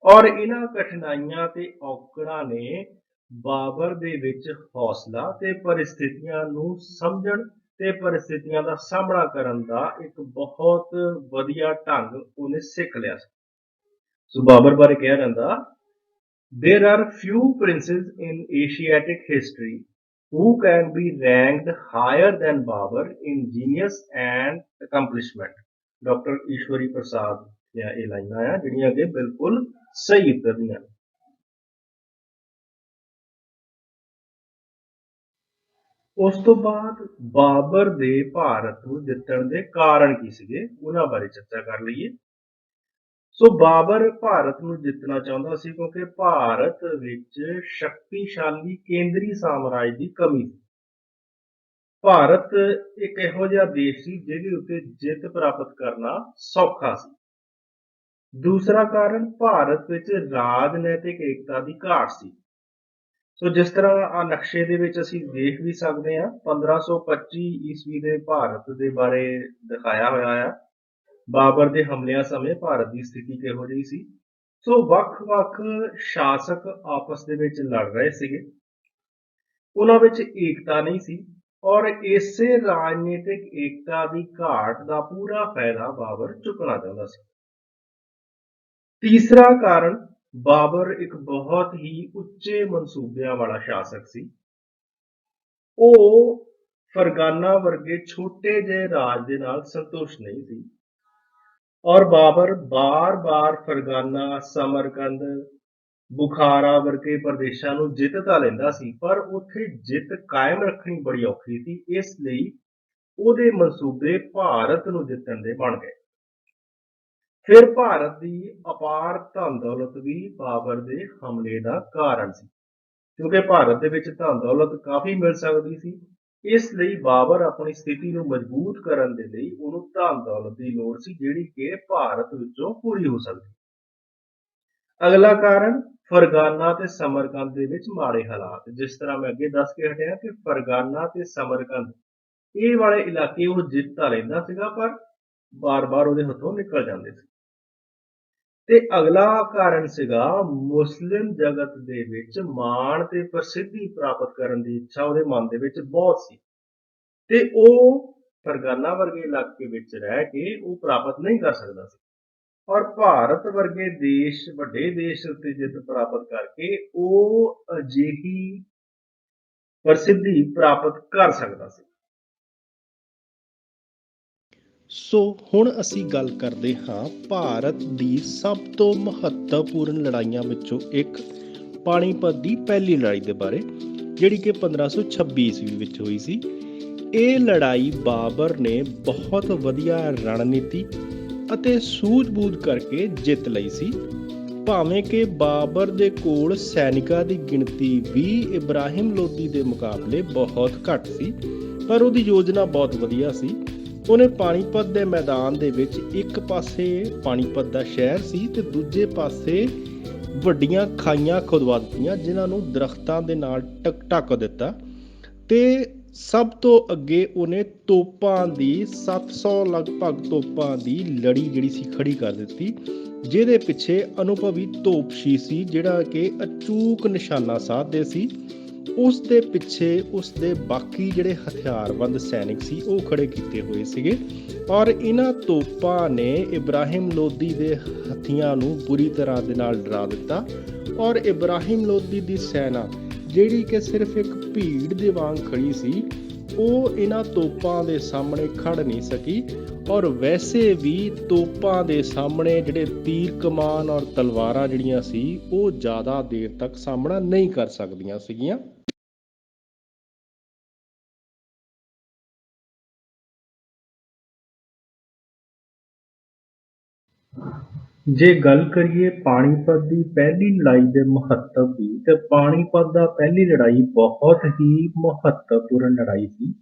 ਔਰ ਇਹਨਾਂ ਕਠਿਨਾਈਆਂ ਤੇ ਔਕੜਾਂ ਨੇ ਬਾਬਰ ਦੇ ਵਿੱਚ ਹੌਸਲਾ ਤੇ ਪਰਿਸਥਿਤੀਆਂ ਨੂੰ ਸਮਝਣ ਤੇ ਪਰਿਸਥਿਤੀਆਂ ਦਾ ਸਾਹਮਣਾ ਕਰਨ ਦਾ ਇੱਕ ਬਹੁਤ ਵਧੀਆ ਢੰਗ ਉਹਨੇ ਸਿੱਖ ਲਿਆ ਸੀ। ਸੋ ਬਾਬਰ ਬਾਰੇ ਕਿਹਾ ਜਾਂਦਾ, there are few princes in Asiatic history who can be ranked higher than Babur in genius and accomplishment। Doctor Ishwari Prasad ਦੀਆਂ ਇਹ ਲਾਈਨਾਂ ਆ ਜਿਹੜੀਆਂ ਕਿ ਬਿਲਕੁਲ ਸਹੀ ਉਤਰਦੀਆਂ। ਉਸ ਤੋਂ ਬਾਅਦ ਬਾਬਰ ਦੇ ਭਾਰਤ ਨੂੰ ਜਿੱਤਣ ਦੇ ਕਾਰਨ ਕੀ ਸੀਗੇ ਉਹਨਾਂ ਬਾਰੇ ਚਰਚਾ ਕਰ ਲਈਏ। ਸੋ ਬਾਬਰ ਭਾਰਤ ਨੂੰ ਜਿੱਤਣਾ ਚਾਹੁੰਦਾ ਸੀ ਕਿਉਂਕਿ ਭਾਰਤ ਵਿੱਚ ਸ਼ਕਤੀਸ਼ਾਲੀ ਕੇਂਦਰੀ ਸਾਮਰਾਜ ਦੀ ਕਮੀ ਸੀ। ਭਾਰਤ ਇੱਕ ਇਹੋ ਜਿਹਾ ਦੇਸ਼ ਸੀ ਜਿਹਦੇ ਉੱਤੇ ਜਿੱਤ ਪ੍ਰਾਪਤ ਕਰਨਾ ਸੌਖਾ ਸੀ। ਦੂਸਰਾ ਕਾਰਨ ਭਾਰਤ ਵਿੱਚ ਰਾਜਨੀਤਿਕ ਏਕਤਾ ਦੀ ਘਾਟ ਸੀ। ਸੋ ਜਿਸ ਤਰ੍ਹਾਂ ਆ ਨਕਸ਼ੇ ਦੇ ਵਿੱਚ ਅਸੀਂ ਦੇਖ ਵੀ ਸਕਦੇ ਹਾਂ 1525 ਈਸਵੀ ਦੇ ਭਾਰਤ ਦੇ ਬਾਰੇ ਦਿਖਾਇਆ ਹੋਇਆ ਆ। ਬਾਬਰ ਦੇ ਹਮਲਿਆਂ ਸਮੇਂ ਭਾਰਤ ਦੀ ਸਥਿਤੀ ਕਿਹੋ ਜਿਹੀ ਸੀ। ਸੋ ਵੱਖ-ਵੱਖ ਸ਼ਾਸਕ ਆਪਸ ਦੇ ਵਿੱਚ ਲੜ ਰਹੇ ਸੀਗੇ, ਉਹਨਾਂ ਵਿੱਚ ਏਕਤਾ ਨਹੀਂ ਸੀ ਔਰ ਇਸੇ ਰਾਜਨੀਤਿਕ ਏਕਤਾ ਦੀ ਘਾਟ ਦਾ ਪੂਰਾ ਫਾਇਦਾ ਬਾਬਰ ਚੁੱਕਣਾ ਚਾਹੁੰਦਾ ਸੀ। ਤੀਸਰਾ ਕਾਰਨ, ਬਾਬਰ ਇੱਕ ਬਹੁਤ ਹੀ ਉੱਚੇ ਮਨਸੂਬਿਆਂ ਵਾਲਾ ਸ਼ਾਸਕ ਸੀ। ਉਹ ਫਰਗਾਨਾ ਵਰਗੇ ਛੋਟੇ ਜਿਹੇ ਰਾਜ ਦੇ ਨਾਲ ਸੰਤੁਸ਼ਟ ਨਹੀਂ ਸੀ ਔਰ ਬਾਬਰ ਬਾਰ-ਬਾਰ ਫਰਗਾਨਾ, ਸਮਰਕੰਦ, ਬੁਖਾਰਾ ਵਰਗੇ ਪ੍ਰਦੇਸ਼ਾਂ ਨੂੰ ਜਿੱਤ ਤਾਂ ਲੈਂਦਾ ਸੀ ਪਰ ਉੱਥੇ ਜਿੱਤ ਕਾਇਮ ਰੱਖਣੀ ਬੜੀ ਔਖੀ ਸੀ। ਇਸ ਲਈ ਉਹਦੇ ਮਨਸੂਬੇ ਭਾਰਤ ਨੂੰ ਜਿੱਤਣ ਦੇ ਬਣ ਗਏ। ਫਿਰ ਭਾਰਤ ਦੀ ਅਪਾਰ ਧਨ ਦੌਲਤ ਵੀ ਬਾਬਰ ਦੇ ਹਮਲੇ ਦਾ ਕਾਰਨ ਸੀ, ਕਿਉਂਕਿ ਭਾਰਤ ਦੇ ਵਿੱਚ ਧਨ ਦੌਲਤ ਕਾਫੀ ਮਿਲ ਸਕਦੀ ਸੀ। ਇਸ ਲਈ ਬਾਬਰ ਆਪਣੀ ਸਥਿਤੀ ਨੂੰ ਮਜ਼ਬੂਤ ਕਰਨ ਦੇ ਲਈ ਉਹਨੂੰ ਧਨ ਦੌਲਤ ਦੀ ਲੋੜ ਸੀ ਜਿਹੜੀ ਕਿ ਭਾਰਤ ਵਿੱਚੋਂ ਪੂਰੀ ਹੋ ਸਕਦੀ। ਅਗਲਾ ਕਾਰਨ, ਫਰਗਾਨਾ ਤੇ ਸਮਰਕੰਦ ਦੇ ਵਿੱਚ ਮਾੜੇ ਹਾਲਾਤ। ਜਿਸ ਤਰ੍ਹਾਂ ਮੈਂ ਅੱਗੇ ਦੱਸ ਕੇ ਹਟਿਆ ਕਿ ਫਰਗਾਨਾ ਤੇ ਸਮਰਕੰਦ ਇਹ ਵਾਲੇ ਇਲਾਕੇ ਉਹ ਜਿੱਤ ਤਾਂ ਲੈਂਦਾ ਸੀਗਾ ਪਰ ਬਾਰ-ਬਾਰ ਉਹਦੇ ਹੱਥੋਂ ਨਿਕਲ ਜਾਂਦੇ ਸੀ। ਤੇ ਅਗਲਾ ਕਾਰਨ ਸੀਗਾ ਮੁਸਲਿਮ ਜਗਤ ਦੇ ਵਿੱਚ ਮਾਣ ਤੇ ਪ੍ਰਸਿੱਧੀ ਪ੍ਰਾਪਤ ਕਰਨ ਦੀ ਇੱਛਾ ਉਹਦੇ ਮਨ ਦੇ ਵਿੱਚ ਬਹੁਤ ਸੀ ਤੇ ਉਹ ਫਰਗਾਨਾ ਵਰਗੇ ਇਲਾਕੇ ਵਿੱਚ ਰਹਿ ਕੇ ਉਹ ਪ੍ਰਾਪਤ ਨਹੀਂ ਕਰ ਸਕਦਾ ਸੀ ਔਰ ਭਾਰਤ ਵਰਗੇ ਦੇਸ਼ ਵੱਡੇ ਦੇਸ਼ ਉੱਤੇ ਜਿੱਤ ਪ੍ਰਾਪਤ ਕਰਕੇ ਉਹ ਅਜਿਹੀ ਪ੍ਰਸਿੱਧੀ ਪ੍ਰਾਪਤ ਕਰ ਸਕਦਾ ਸੀ। ਸੋ ਹੁਣ ਅਸੀਂ ਗੱਲ ਕਰਦੇ ਹਾਂ ਭਾਰਤ ਦੀ ਸਭ ਤੋਂ ਮਹੱਤਵਪੂਰਨ ਲੜਾਈਆਂ ਵਿੱਚੋਂ ਇੱਕ ਪਾਣੀਪਤ ਦੀ ਪਹਿਲੀ ਲੜਾਈ ਦੇ ਬਾਰੇ, ਜਿਹੜੀ ਕਿ 1526 ਈਸਵੀ ਵਿੱਚ ਹੋਈ ਸੀ। ਇਹ ਲੜਾਈ ਬਾਬਰ ਨੇ ਬਹੁਤ ਵਧੀਆ ਰਣਨੀਤੀ ਅਤੇ ਸੂਝ-ਬੂਝ ਕਰਕੇ ਜਿੱਤ ਲਈ ਸੀ। ਭਾਵੇਂ ਕਿ ਬਾਬਰ ਦੇ ਕੋਲ ਸੈਨਿਕਾਂ ਦੀ ਗਿਣਤੀ ਵੀ ਇਬਰਾਹਿਮ ਲੋਧੀ ਦੇ ਮੁਕਾਬਲੇ ਬਹੁਤ ਘੱਟ ਸੀ, ਪਰ ਉਹਦੀ ਯੋਜਨਾ ਬਹੁਤ ਵਧੀਆ ਸੀ। ਉਹਨੇ ਪਾਣੀਪਤ ਦੇ ਮੈਦਾਨ ਦੇ ਵਿੱਚ ਇੱਕ ਪਾਸੇ ਪਾਣੀਪਤ ਦਾ ਸ਼ਹਿਰ ਸੀ ਤੇ ਦੂਜੇ ਪਾਸੇ ਵੱਡੀਆਂ ਖਾਈਆਂ ਖੁਦਵਾ ਦਿੱਤੀਆਂ, ਜਿਨ੍ਹਾਂ ਨੂੰ ਦਰਖਤਾਂ ਦੇ ਨਾਲ ਢੱਕ ਦਿੱਤਾ ਤੇ ਸਭ ਤੋਂ ਅੱਗੇ ਉਹਨੇ ਤੋਪਾਂ ਦੀ 700 ਲਗਭਗ ਤੋਪਾਂ ਦੀ ਲੜੀ ਜਿਹੜੀ ਸੀ ਖੜੀ ਕਰ ਦਿੱਤੀ, ਜਿਹਦੇ ਪਿੱਛੇ ਅਨੁਭਵੀ ਤੋਪਸ਼ੀ ਸੀ ਜਿਹੜਾ ਕਿ ਅਚੂਕ ਨਿਸ਼ਾਨਾ ਸਾਧਦੇ ਸੀ। ਉਸ ਦੇ ਪਿੱਛੇ ਉਸ ਦੇ ਬਾਕੀ ਜਿਹੜੇ ਹਥਿਆਰਬੰਦ ਸੈਨਿਕ ਸੀ ਉਹ ਖੜੇ ਕੀਤੇ ਹੋਏ ਸੀਗੇ ਔਰ ਇਹਨਾਂ ਤੋਪਾਂ ਨੇ ਇਬਰਾਹਿਮ ਲੋਧੀ ਦੇ ਹੱਥੀਆਂ ਨੂੰ ਬੁਰੀ ਤਰ੍ਹਾਂ ਦੇ ਨਾਲ ਡਰਾ ਦਿੱਤਾ ਔਰ ਇਬਰਾਹਿਮ ਲੋਧੀ ਦੀ ਸੈਨਾ ਜਿਹੜੀ ਕਿ ਸਿਰਫ ਇੱਕ ਭੀੜ ਦੇ ਵਾਂਗ ਖੜੀ ਸੀ, ਉਹ ਇਹਨਾਂ ਤੋਪਾਂ ਦੇ ਸਾਹਮਣੇ ਖੜ ਨਹੀਂ ਸਕੀ ਔਰ ਵੈਸੇ ਵੀ ਤੋਪਾਂ ਦੇ ਸਾਹਮਣੇ ਜਿਹੜੇ ਤੀਰ ਕਮਾਨ ਔਰ ਤਲਵਾਰਾਂ ਜਿਹੜੀਆਂ ਸੀ ਉਹ ਜ਼ਿਆਦਾ ਦੇਰ ਤੱਕ ਸਾਹਮਣਾ ਨਹੀਂ ਕਰ ਸਕਦੀਆਂ ਸੀਗੀਆਂ। ਜੇ ਗੱਲ ਕਰੀਏ ਪਾਣੀਪਤ ਦੀ ਪਹਿਲੀ ਲੜਾਈ ਦੇ ਮਹੱਤਵ ਦੀ, ਤੇ ਪਾਣੀਪਤ ਦਾ ਪਹਿਲੀ ਲੜਾਈ ਬਹੁਤ ਹੀ ਮਹੱਤਵਪੂਰਨ ਲੜਾਈ ਸੀ,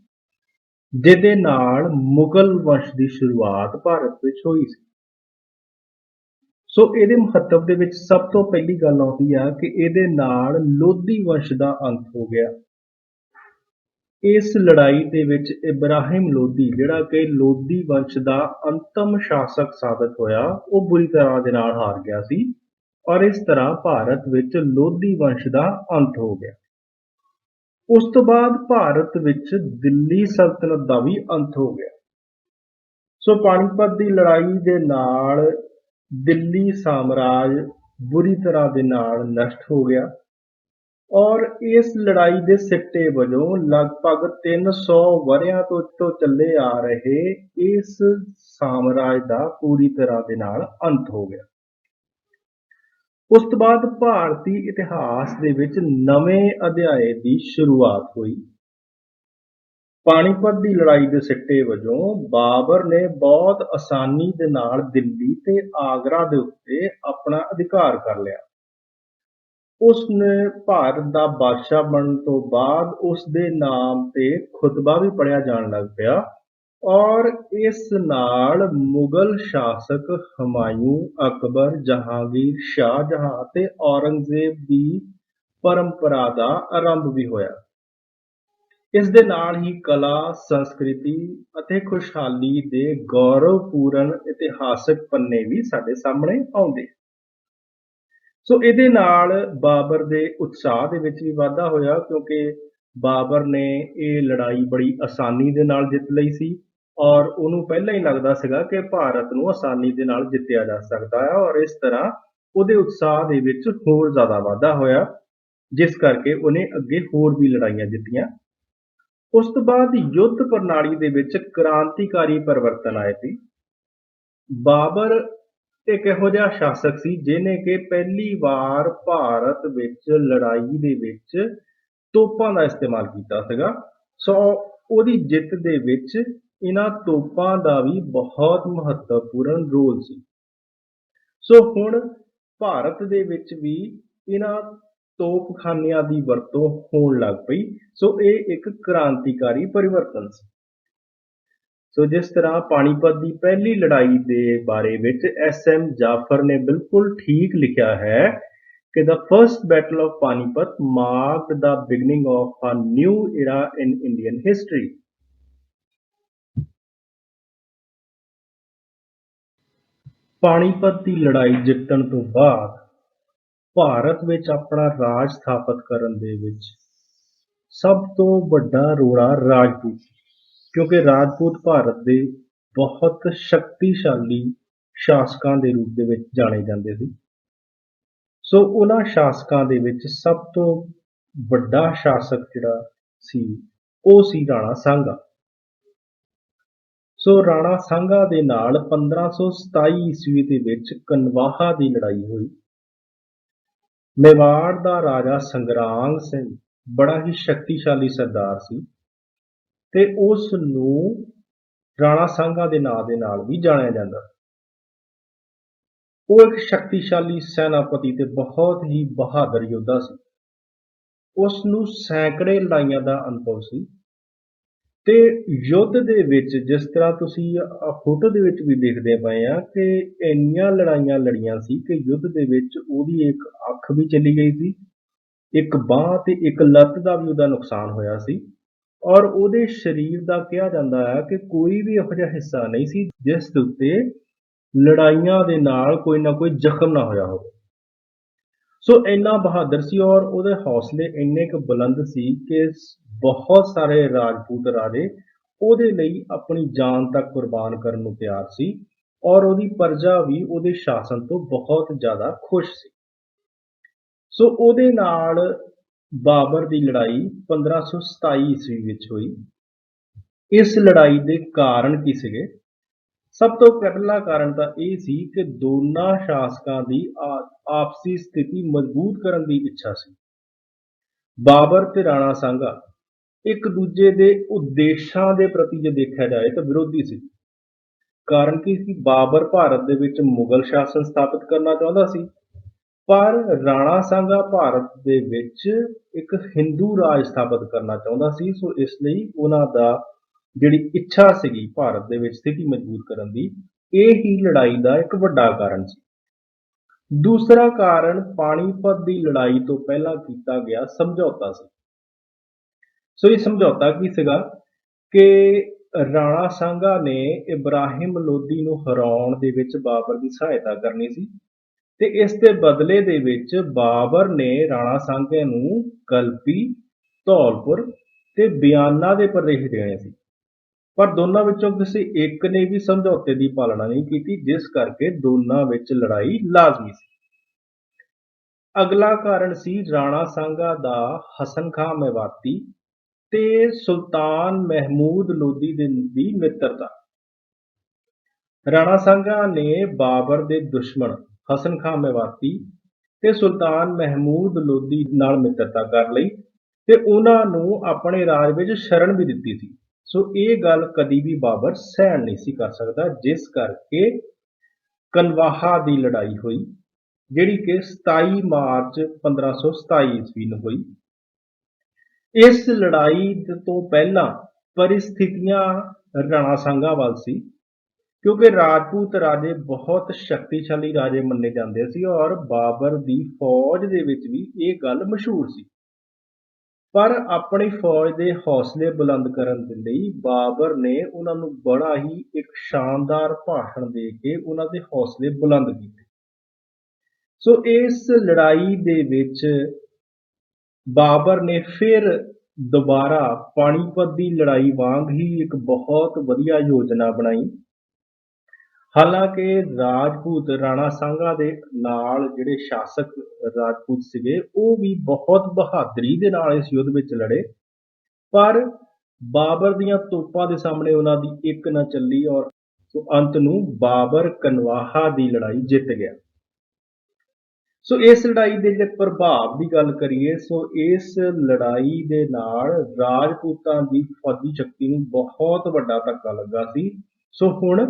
ਜਿਹਦੇ ਨਾਲ ਮੁਗਲ ਵੰਸ਼ ਦੀ ਸ਼ੁਰੂਆਤ ਭਾਰਤ ਵਿੱਚ ਹੋਈ ਸੀ। ਸੋ ਇਹਦੇ ਮਹੱਤਵ ਦੇ ਵਿੱਚ ਸਭ ਤੋਂ ਪਹਿਲੀ ਗੱਲ ਆਉਂਦੀ ਆ ਕਿ ਇਹਦੇ ਨਾਲ ਲੋਧੀ ਵੰਸ਼ ਦਾ ਅੰਤ ਹੋ ਗਿਆ। ਇਸ ਲੜਾਈ ਦੇ ਵਿੱਚ ਇਬਰਾਹਿਮ ਲੋਧੀ, ਜਿਹੜਾ ਕਿ ਲੋਧੀ ਵੰਸ਼ ਦਾ ਅੰਤਮ ਸ਼ਾਸਕ ਸਾਬਤ ਹੋਇਆ, ਉਹ ਬੁਰੀ ਤਰ੍ਹਾਂ ਦੇ ਨਾਲ ਹਾਰ ਗਿਆ ਸੀ ਔਰ ਇਸ ਤਰ੍ਹਾਂ ਭਾਰਤ ਵਿੱਚ ਲੋਧੀ ਵੰਸ਼ ਦਾ ਅੰਤ ਹੋ ਗਿਆ। ਉਸ ਤੋਂ ਬਾਅਦ ਭਾਰਤ ਵਿੱਚ ਦਿੱਲੀ ਸਲਤਨਤ ਦਾ ਵੀ ਅੰਤ ਹੋ ਗਿਆ। ਸੋ ਪਾਣੀਪਤ ਦੀ ਲੜਾਈ ਦੇ ਨਾਲ ਦਿੱਲੀ ਸਾਮਰਾਜ ਬੁਰੀ ਤਰ੍ਹਾਂ ਦੇ ਨਾਲ ਨਸ਼ਟ ਹੋ ਗਿਆ ਔਰ ਇਸ ਲੜਾਈ ਦੇ ਸਿੱਟੇ ਵਜੋਂ ਲਗਭਗ 300 ਵਰ੍ਹਿਆਂ ਤੋਂ ਚੱਲੇ ਆ ਰਹੇ ਇਸ ਸਾਮਰਾਜ ਦਾ ਪੂਰੀ ਤਰ੍ਹਾਂ ਦੇ ਨਾਲ ਅੰਤ ਹੋ ਗਿਆ। ਉਸ ਤੋਂ ਬਾਅਦ ਭਾਰਤੀ ਇਤਿਹਾਸ ਦੇ ਵਿੱਚ ਨਵੇਂ ਅਧਿਆਏ ਦੀ ਸ਼ੁਰੂਆਤ ਹੋਈ। ਪਾਣੀਪਤ ਦੀ ਲੜਾਈ ਦੇ ਸਿੱਟੇ ਵਜੋਂ ਬਾਬਰ ਨੇ ਬਹੁਤ ਆਸਾਨੀ ਦੇ ਨਾਲ ਦਿੱਲੀ ਤੇ ਆਗਰਾ ਦੇ ਉੱਤੇ ਆਪਣਾ ਅਧਿਕਾਰ ਕਰ ਲਿਆ। ਉਸ ਨੇ ਭਾਰਤ ਦਾ ਬਾਦਸ਼ਾਹ ਬਣਨ ਤੋਂ ਬਾਅਦ ਉਸ ਦੇ ਨਾਮ ਤੇ ਖੁਤਬਾ ਵੀ ਪੜ੍ਹਿਆ ਜਾਣ ਲੱਗ ਪਿਆ ਔਰ ਇਸ ਨਾਲ ਮੁਗਲ ਸ਼ਾਸਕ ਹਮਾਯੂੰ, ਅਕਬਰ, ਜਹਾਂਗੀਰ, ਸ਼ਾਹਜਹਾਂ ਤੇ ਔਰੰਗਜ਼ੇਬ ਦੀ ਪਰੰਪਰਾ ਦਾ ਆਰੰਭ ਵੀ ਹੋਇਆ। ਇਸ ਦੇ ਨਾਲ ਹੀ ਕਲਾ, ਸੰਸਕ੍ਰਿਤੀ ਅਤੇ ਖੁਸ਼ਹਾਲੀ ਦੇ ਗੌਰਵਪੂਰਨ ਇਤਿਹਾਸਕ ਪੰਨੇ ਵੀ ਸਾਡੇ ਸਾਹਮਣੇ ਆਉਂਦੇ। ਸੋ ਇਹਦੇ ਨਾਲ ਬਾਬਰ ਦੇ ਉਤਸ਼ਾਹ ਦੇ ਵਿੱਚ ਵੀ ਵਾਧਾ ਹੋਇਆ, ਕਿਉਂਕਿ ਬਾਬਰ ਨੇ ਇਹ ਲੜਾਈ ਬੜੀ ਆਸਾਨੀ ਦੇ ਨਾਲ ਜਿੱਤ ਲਈ ਸੀ ਔਰ ਉਹਨੂੰ ਪਹਿਲਾਂ ਹੀ ਲੱਗਦਾ ਸੀਗਾ ਕਿ ਭਾਰਤ ਨੂੰ ਆਸਾਨੀ ਦੇ ਨਾਲ ਜਿੱਤਿਆ ਜਾ ਸਕਦਾ ਹੈ ਔਰ ਇਸ ਤਰ੍ਹਾਂ ਉਹਦੇ ਉਤਸ਼ਾਹ ਦੇ ਵਿੱਚ ਹੋਰ ਜ਼ਿਆਦਾ ਵਾਧਾ ਹੋਇਆ, ਜਿਸ ਕਰਕੇ ਉਹਨੇ ਅੱਗੇ ਹੋਰ ਵੀ ਲੜਾਈਆਂ ਜਿੱਤੀਆਂ। ਉਸ ਤੋਂ ਬਾਅਦ ਯੁੱਧ ਪ੍ਰਣਾਲੀ ਦੇ ਵਿੱਚ ਕ੍ਰਾਂਤੀਕਾਰੀ ਪਰਿਵਰਤਨ ਆਏ ਸੀ। ਬਾਬਰ ਇੱਕ ਇਹੋ ਜਿਹਾ ਸ਼ਾਸਕ ਸੀ ਜਿਹਨੇ ਕਿ ਪਹਿਲੀ ਵਾਰ ਭਾਰਤ ਵਿੱਚ ਲੜਾਈ ਦੇ ਵਿੱਚ ਤੋਪਾਂ ਦਾ ਇਸਤੇਮਾਲ ਕੀਤਾ ਸੀਗਾ। ਸੋ ਉਹਦੀ ਜਿੱਤ ਦੇ ਵਿੱਚ ਇਹਨਾਂ ਤੋਪਾਂ ਦਾ ਵੀ ਬਹੁਤ ਮਹੱਤਵਪੂਰਨ ਰੋਲ ਸੀ। ਸੋ ਹੁਣ ਭਾਰਤ ਦੇ ਵਿੱਚ ਵੀ ਇਹਨਾਂ ਤੋਪਖਾਨਿਆਂ ਦੀ ਵਰਤੋਂ ਹੋਣ ਲੱਗ ਪਈ। ਸੋ ਇਹ ਇੱਕ ਕ੍ਰਾਂਤੀਕਾਰੀ ਪਰਿਵਰਤਨ ਸੀ। ਸੋ ਜਿਸ ਤਰ੍ਹਾਂ ਪਾਣੀਪਤ ਦੀ ਪਹਿਲੀ ਲੜਾਈ ਦੇ ਬਾਰੇ ਵਿੱਚ SM ਜਾਫਰ ਨੇ ਬਿਲਕੁਲ ਠੀਕ ਲਿਖਿਆ ਹੈ ਕਿ the first battle of Panipat marked the beginning of a new era in Indian history. Panipat ਦੀ ਲੜਾਈ ਜਿੱਤਣ ਤੋਂ ਬਾਅਦ ਭਾਰਤ ਵਿੱਚ ਆਪਣਾ ਰਾਜ ਸਥਾਪਿਤ ਕਰਨ ਦੇ ਵਿੱਚ ਸਭ ਤੋਂ ਵੱਡਾ ਰੋੜਾ ਰਾਜਪੂਤ, ਕਿਉਂਕਿ ਰਾਜਪੂਤ ਭਾਰਤ ਦੇ ਬਹੁਤ ਸ਼ਕਤੀਸ਼ਾਲੀ ਸ਼ਾਸਕਾਂ ਦੇ ਰੂਪ ਦੇ ਵਿੱਚ ਜਾਣੇ ਜਾਂਦੇ ਸੀ। ਸੋ ਉਹਨਾਂ ਸ਼ਾਸਕਾਂ ਦੇ ਵਿੱਚ ਸਭ ਤੋਂ ਵੱਡਾ ਸ਼ਾਸਕ ਜਿਹੜਾ ਸੀ ਉਹ ਸੀ ਰਾਣਾ ਸਾਂਗਾ। ਸੋ ਰਾਣਾ ਸਾਂਗਾ ਦੇ ਨਾਲ 1527 ਈਸਵੀ ਦੇ ਵਿੱਚ ਕਨਵਾਹਾ ਦੀ ਲੜਾਈ ਹੋਈ। ਮੇਵਾੜ ਦਾ ਰਾਜਾ ਸੰਗਰਾਮ ਸਿੰਘ ਬੜਾ ਹੀ ਸ਼ਕਤੀਸ਼ਾਲੀ ਸਰਦਾਰ ਸੀ ਤੇ ਉਸ ਨੂੰ ਰਾਣਾ ਸਾਂਗਾ ਦੇ ਨਾਂ ਦੇ ਨਾਲ ਵੀ ਜਾਣਿਆ ਜਾਂਦਾ। ਉਹ ਇੱਕ ਸ਼ਕਤੀਸ਼ਾਲੀ ਸੈਨਾਪਤੀ ਤੇ ਬਹੁਤ ਹੀ ਬਹਾਦਰ ਯੋਧਾ ਸੀ। ਉਸ ਨੂੰ ਸੈਂਕੜੇ ਲੜਾਈਆਂ ਦਾ ਅਨੁਭਵ ਸੀ ਤੇ ਯੁੱਧ ਦੇ ਵਿੱਚ ਜਿਸ ਤਰ੍ਹਾਂ ਤੁਸੀਂ ਫੋਟੋ ਦੇ ਵਿੱਚ ਵੀ ਦੇਖਦੇ ਪਏ ਆ ਕਿ ਇੰਨੀਆਂ ਲੜਾਈਆਂ ਲੜੀਆਂ ਸੀ ਕਿ ਯੁੱਧ ਦੇ ਵਿੱਚ ਉਹਦੀ ਇੱਕ ਅੱਖ ਵੀ ਚਲੀ ਗਈ ਸੀ, ਇੱਕ ਬਾਂਹ ਤੇ ਇੱਕ ਲੱਤ ਦਾ ਵੀ ਉਹਦਾ ਨੁਕਸਾਨ ਹੋਇਆ ਸੀ ਔਰ ਉਹਦੇ ਸਰੀਰ ਦਾ ਕਿਹਾ ਜਾਂਦਾ ਹੈ ਕਿ ਕੋਈ ਵੀ ਇਹੋ ਜਿਹਾ ਹਿੱਸਾ ਨਹੀਂ ਸੀ ਜਿਸ ਦੇ ਉੱਤੇ ਲੜਾਈਆਂ ਦੇ ਨਾਲ ਕੋਈ ਨਾ ਕੋਈ ਜ਼ਖਮ ਨਾ ਹੋਇਆ ਹੋਵੇ। ਸੋ ਇੰਨਾ ਬਹਾਦਰ ਸੀ ਔਰ ਉਹਦੇ ਹੌਸਲੇ ਇੰਨੇ ਕੁ ਬੁਲੰਦ ਸੀ ਕਿ ਬਹੁਤ ਸਾਰੇ ਰਾਜਪੂਤ ਰਾਜੇ ਉਹਦੇ ਲਈ ਆਪਣੀ ਜਾਨ ਤੱਕ ਕੁਰਬਾਨ ਕਰਨ ਨੂੰ ਤਿਆਰ ਸੀ ਔਰ ਉਹਦੀ ਪ੍ਰਜਾ ਵੀ ਉਹਦੇ ਸ਼ਾਸਨ ਤੋਂ ਬਹੁਤ ਜ਼ਿਆਦਾ ਖੁਸ਼ ਸੀ। ਸੋ ਉਹਦੇ ਨਾਲ ਬਾਬਰ ਦੀ ਲੜਾਈ 1527 ਈਸਵੀ ਵਿੱਚ ਹੋਈ। ਇਸ ਲੜਾਈ ਦੇ ਕਾਰਨ ਕੀ ਸੀਗੇ? ਸਭ ਤੋਂ ਪਹਿਲਾ ਕਾਰਨ ਤਾਂ ਇਹ ਸੀ ਕਿ ਦੋਨਾਂ ਸ਼ਾਸਕਾਂ ਦੀ ਆਪਸੀ ਸਥਿਤੀ ਮਜ਼ਬੂਤ ਕਰਨ ਦੀ ਇੱਛਾ ਸੀ। ਬਾਬਰ ਤੇ ਰਾਣਾ ਸਾਂਗਾ ਇੱਕ ਦੂਜੇ ਦੇ ਉਦੇਸ਼ਾਂ ਦੇ ਪ੍ਰਤੀ ਜੇ ਦੇਖਿਆ ਜਾਏ ਤਾਂ ਵਿਰੋਧੀ ਸੀ। ਕਾਰਨ ਕੀ ਸੀ? ਬਾਬਰ ਭਾਰਤ ਦੇ ਵਿੱਚ ਮੁਗਲ ਸ਼ਾਸਨ ਸਥਾਪਿਤ ਕਰਨਾ ਚਾਹੁੰਦਾ ਸੀ, ਪਰ ਰਾਣਾ ਸਾਂਗਾ ਭਾਰਤ ਦੇ ਵਿੱਚ ਇੱਕ ਹਿੰਦੂ ਰਾਜ ਸਥਾਪਿਤ ਕਰਨਾ ਚਾਹੁੰਦਾ ਸੀ। ਸੋ ਇਸ ਲਈ ਉਹਨਾਂ ਦਾ ਜਿਹੜੀ ਇੱਛਾ ਸੀਗੀ ਭਾਰਤ ਦੇ ਵਿੱਚ ਸਥਿਤੀ ਮਜ਼ਬੂਤ ਕਰਨ ਦੀ, ਇਹ ਹੀ ਲੜਾਈ ਦਾ ਇੱਕ ਵੱਡਾ ਕਾਰਨ ਸੀ। ਦੂਸਰਾ ਕਾਰਨ ਪਾਣੀਪਤ ਦੀ ਲੜਾਈ ਤੋਂ ਪਹਿਲਾਂ ਕੀਤਾ ਗਿਆ ਸਮਝੌਤਾ ਸੀ। ਸੋ ਇਹ ਸਮਝੌਤਾ ਕੀ ਸੀਗਾ ਕਿ ਰਾਣਾ ਸਾਂਗਾ ਨੇ ਇਬਰਾਹਿਮ ਲੋਧੀ ਨੂੰ ਹਰਾਉਣ ਦੇ ਵਿੱਚ ਬਾਬਰ ਦੀ ਸਹਾਇਤਾ ਕਰਨੀ ਸੀ ਤੇ ਇਸ ਦੇ ਬਦਲੇ ਦੇ ਵਿੱਚ ਬਾਬਰ ਨੇ ਰਾਣਾ ਸਾਂਗੇ ਨੂੰ ਕਲਪੀ, ਧੌਲਪੁਰ ਤੇ ਬਿਆਨਾ ਦੇ ਪ੍ਰਦੇਸ਼ ਦੇਣੇ ਸੀ, ਪਰ ਦੋਨਾਂ ਵਿੱਚੋਂ ਕਿਸੇ ਇੱਕ ਨੇ ਵੀ ਸਮਝੌਤੇ ਦੀ ਪਾਲਣਾ ਨਹੀਂ ਕੀਤੀ, ਜਿਸ ਕਰਕੇ ਦੋਨਾਂ ਵਿੱਚ ਲੜਾਈ ਲਾਜ਼ਮੀ ਸੀ। ਅਗਲਾ ਕਾਰਨ ਸੀ ਰਾਣਾ ਸਾਂਗਾ ਦਾ ਹਸਨ ਖਾਂ ਮੇਵਾਤੀ ਤੇ ਸੁਲਤਾਨ ਮਹਿਮੂਦ ਲੋਧੀ ਦੀ ਮਿੱਤਰਤਾ। ਰਾਣਾ ਸਾਂਗਾ ਨੇ ਬਾਬਰ ਦੇ ਦੁਸ਼ਮਣ ਹਸਨ ਖਾਂ ਮੇਵਾਤੀ ਤੇ ਸੁਲਤਾਨ ਮਹਿਮੂਦ ਲੋਧੀ ਨਾਲ ਮਿੱਤਰਤਾ ਕਰ ਲਈ ਤੇ ਉਹਨਾਂ ਨੂੰ ਆਪਣੇ ਰਾਜ ਵਿੱਚ ਸ਼ਰਨ ਵੀ ਦਿੱਤੀ ਸੀ। ਸੋ ਇਹ ਗੱਲ ਕਦੀ ਵੀ ਬਾਬਰ ਸਹਿਣ ਨਹੀਂ ਸੀ ਕਰ ਸਕਦਾ, ਜਿਸ ਕਰਕੇ ਕਨਵਾਹਾ ਦੀ ਲੜਾਈ ਹੋਈ, ਜਿਹੜੀ ਕਿ 27 ਮਾਰਚ 1527 ਈਸਵੀ ਨੂੰ ਹੋਈ। ਇਸ ਲੜਾਈ ਤੋਂ ਪਹਿਲਾਂ ਪਰਿਸਥਿਤੀਆਂ ਰਾਣਾ ਸਾਂਗਾ ਵੱਲ ਸੀ, ਕਿਉਂਕਿ ਰਾਜਪੂਤ ਰਾਜੇ ਬਹੁਤ ਸ਼ਕਤੀਸ਼ਾਲੀ ਰਾਜੇ ਮੰਨੇ ਜਾਂਦੇ ਸੀ ਔਰ ਬਾਬਰ ਦੀ ਫੌਜ ਦੇ ਵਿੱਚ ਵੀ ਇਹ ਗੱਲ ਮਸ਼ਹੂਰ ਸੀ। ਪਰ ਆਪਣੀ ਫੌਜ ਦੇ ਹੌਸਲੇ ਬੁਲੰਦ ਕਰਨ ਦੇ ਲਈ ਬਾਬਰ ਨੇ ਉਹਨਾਂ ਨੂੰ ਬੜਾ ਹੀ ਇੱਕ ਸ਼ਾਨਦਾਰ ਭਾਸ਼ਣ ਦੇ ਕੇ ਉਹਨਾਂ ਦੇ ਹੌਸਲੇ ਬੁਲੰਦ ਕੀਤੇ। ਸੋ ਇਸ ਲੜਾਈ ਦੇ ਵਿੱਚ ਬਾਬਰ ਨੇ ਫਿਰ ਦੁਬਾਰਾ ਪਾਣੀਪਤ ਦੀ ਲੜਾਈ ਵਾਂਗ ਹੀ ਇੱਕ ਬਹੁਤ ਵਧੀਆ ਯੋਜਨਾ ਬਣਾਈ। ਹਾਲਾਂਕਿ ਰਾਜਪੂਤ ਰਾਣਾ ਸਾਂਗਾ ਦੇ ਨਾਲ ਜਿਹੜੇ ਸ਼ਾਸਕ ਰਾਜਪੂਤ ਸੀਗੇ ਉਹ ਵੀ ਬਹੁਤ ਬਹਾਦਰੀ ਦੇ ਨਾਲ ਇਸ ਯੁੱਧ ਵਿੱਚ ਲੜੇ, ਪਰ ਬਾਬਰ ਦੀਆਂ ਤੋਪਾਂ ਦੇ ਸਾਹਮਣੇ ਉਹਨਾਂ ਦੀ ਇੱਕ ਨਾ ਚੱਲੀ ਔਰ ਅੰਤ ਨੂੰ ਬਾਬਰ ਕਨਵਾਹਾ ਦੀ ਲੜਾਈ ਜਿੱਤ ਗਿਆ। ਸੋ ਇਸ ਲੜਾਈ ਦੇ ਜੇ ਪ੍ਰਭਾਵ ਦੀ ਗੱਲ ਕਰੀਏ, ਸੋ ਇਸ ਲੜਾਈ ਦੇ ਨਾਲ ਰਾਜਪੂਤਾਂ ਦੀ ਫੌਜੀ ਸ਼ਕਤੀ ਨੂੰ ਬਹੁਤ ਵੱਡਾ ਧੱਕਾ ਲੱਗਾ ਸੀ। ਸੋ ਹੁਣ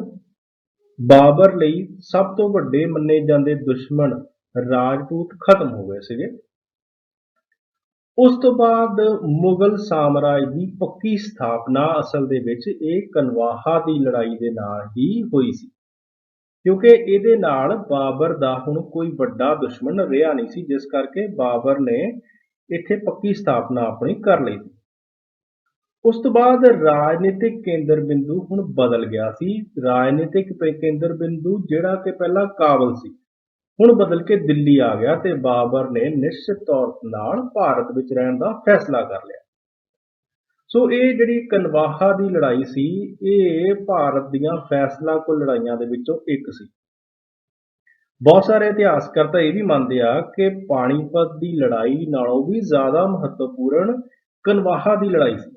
ਬਾਬਰ ਲਈ ਸਭ ਤੋਂ ਵੱਡੇ ਮੰਨੇ ਜਾਂਦੇ ਦੁਸ਼ਮਣ ਰਾਜਪੂਤ ਖਤਮ ਹੋ ਗਏ ਸੀਗੇ। ਉਸ ਤੋਂ ਬਾਅਦ ਮੁਗਲ ਸਾਮਰਾਜ ਦੀ ਪੱਕੀ ਸਥਾਪਨਾ ਅਸਲ ਦੇ ਵਿੱਚ ਇਹ ਕਨਵਾਹਾ ਦੀ ਲੜਾਈ ਦੇ ਨਾਲ ਹੀ ਹੋਈ ਸੀ, ਕਿਉਂਕਿ ਇਹਦੇ ਨਾਲ ਬਾਬਰ ਦਾ ਹੁਣ ਕੋਈ ਵੱਡਾ ਦੁਸ਼ਮਣ ਰਿਹਾ ਨਹੀਂ ਸੀ, ਜਿਸ ਕਰਕੇ ਬਾਬਰ ਨੇ ਇੱਥੇ ਪੱਕੀ ਸਥਾਪਨਾ ਆਪਣੀ ਕਰ ਲਈ ਸੀ। ਉਸ ਤੋਂ ਬਾਅਦ ਰਾਜਨੀਤਿਕ ਕੇਂਦਰ ਬਿੰਦੂ ਹੁਣ ਬਦਲ ਗਿਆ ਸੀ। ਰਾਜਨੀਤਿਕ ਕੇਂਦਰ ਬਿੰਦੂ ਜਿਹੜਾ ਕਿ ਪਹਿਲਾਂ ਕਾਬਲ ਸੀ, ਹੁਣ ਬਦਲ ਕੇ ਦਿੱਲੀ ਆ ਗਿਆ ਤੇ ਬਾਬਰ ਨੇ ਨਿਸ਼ਚਿਤ ਤੌਰ ਨਾਲ ਭਾਰਤ ਵਿੱਚ ਰਹਿਣ ਦਾ ਫੈਸਲਾ ਕਰ ਲਿਆ। ਸੋ ਇਹ ਜਿਹੜੀ ਕਨਵਾਹਾ ਦੀ ਲੜਾਈ ਸੀ, ਇਹ ਭਾਰਤ ਦੀਆਂ ਫੈਸਲਾ ਕੁਲ ਲੜਾਈਆਂ ਦੇ ਵਿੱਚੋਂ ਇੱਕ ਸੀ। ਬਹੁਤ ਸਾਰੇ ਇਤਿਹਾਸਕਾਰ ਤਾਂ ਇਹ ਵੀ ਮੰਨਦੇ ਆ ਕਿ ਪਾਣੀਪਤ ਦੀ ਲੜਾਈ ਨਾਲੋਂ ਵੀ ਜ਼ਿਆਦਾ ਮਹੱਤਵਪੂਰਨ ਕਨਵਾਹਾ ਦੀ ਲੜਾਈ ਸੀ,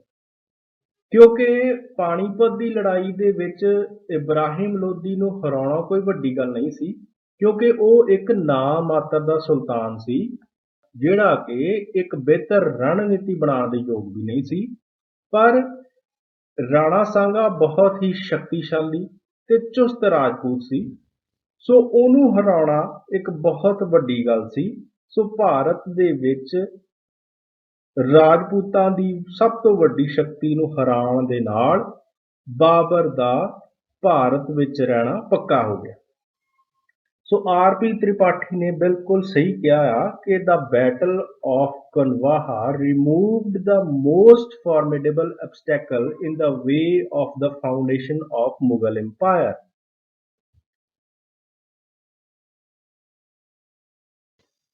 ਕਿਉਂਕਿ ਪਾਣੀਪਤ ਦੀ ਲੜਾਈ ਦੇ ਵਿੱਚ ਇਬਰਾਹਿਮ ਲੋਧੀ ਨੂੰ ਹਰਾਉਣਾ ਕੋਈ ਵੱਡੀ ਗੱਲ ਨਹੀਂ ਸੀ, ਕਿਉਂਕਿ ਉਹ ਇੱਕ ਨਾਂ ਮਾਤਰ ਦਾ ਸੁਲਤਾਨ ਸੀ, ਜਿਹੜਾ ਕਿ ਇੱਕ ਬਿਹਤਰ ਰਣਨੀਤੀ ਬਣਾਉਣ ਦੇ ਯੋਗ ਵੀ ਨਹੀਂ ਸੀ। ਪਰ ਰਾਣਾ ਸਾਂਗਾ ਬਹੁਤ ਹੀ ਸ਼ਕਤੀਸ਼ਾਲੀ ਤੇ ਚੁਸਤ ਰਾਜਪੂਤ ਸੀ, ਸੋ ਉਹਨੂੰ ਹਰਾਉਣਾ ਇੱਕ ਬਹੁਤ ਵੱਡੀ ਗੱਲ ਸੀ। ਸੋ ਭਾਰਤ ਦੇ ਵਿੱਚ ਰਾਜਪੂਤਾਂ ਦੀ ਸਭ ਤੋਂ ਵੱਡੀ ਸ਼ਕਤੀ ਨੂੰ ਹਰਾਉਣ ਦੇ ਨਾਲ ਬਾਬਰ ਦਾ ਭਾਰਤ ਵਿੱਚ ਰਹਿਣਾ ਪੱਕਾ ਹੋ ਗਿਆ। ਸੋ ਆਰ.ਪੀ. ਤ੍ਰਿਪਾਠੀ ਨੇ ਬਿਲਕੁਲ ਸਹੀ ਕਿਹਾ ਆ ਕਿ the battle of Kanwaha removed the most formidable obstacle in the way of the foundation of Mughal Empire.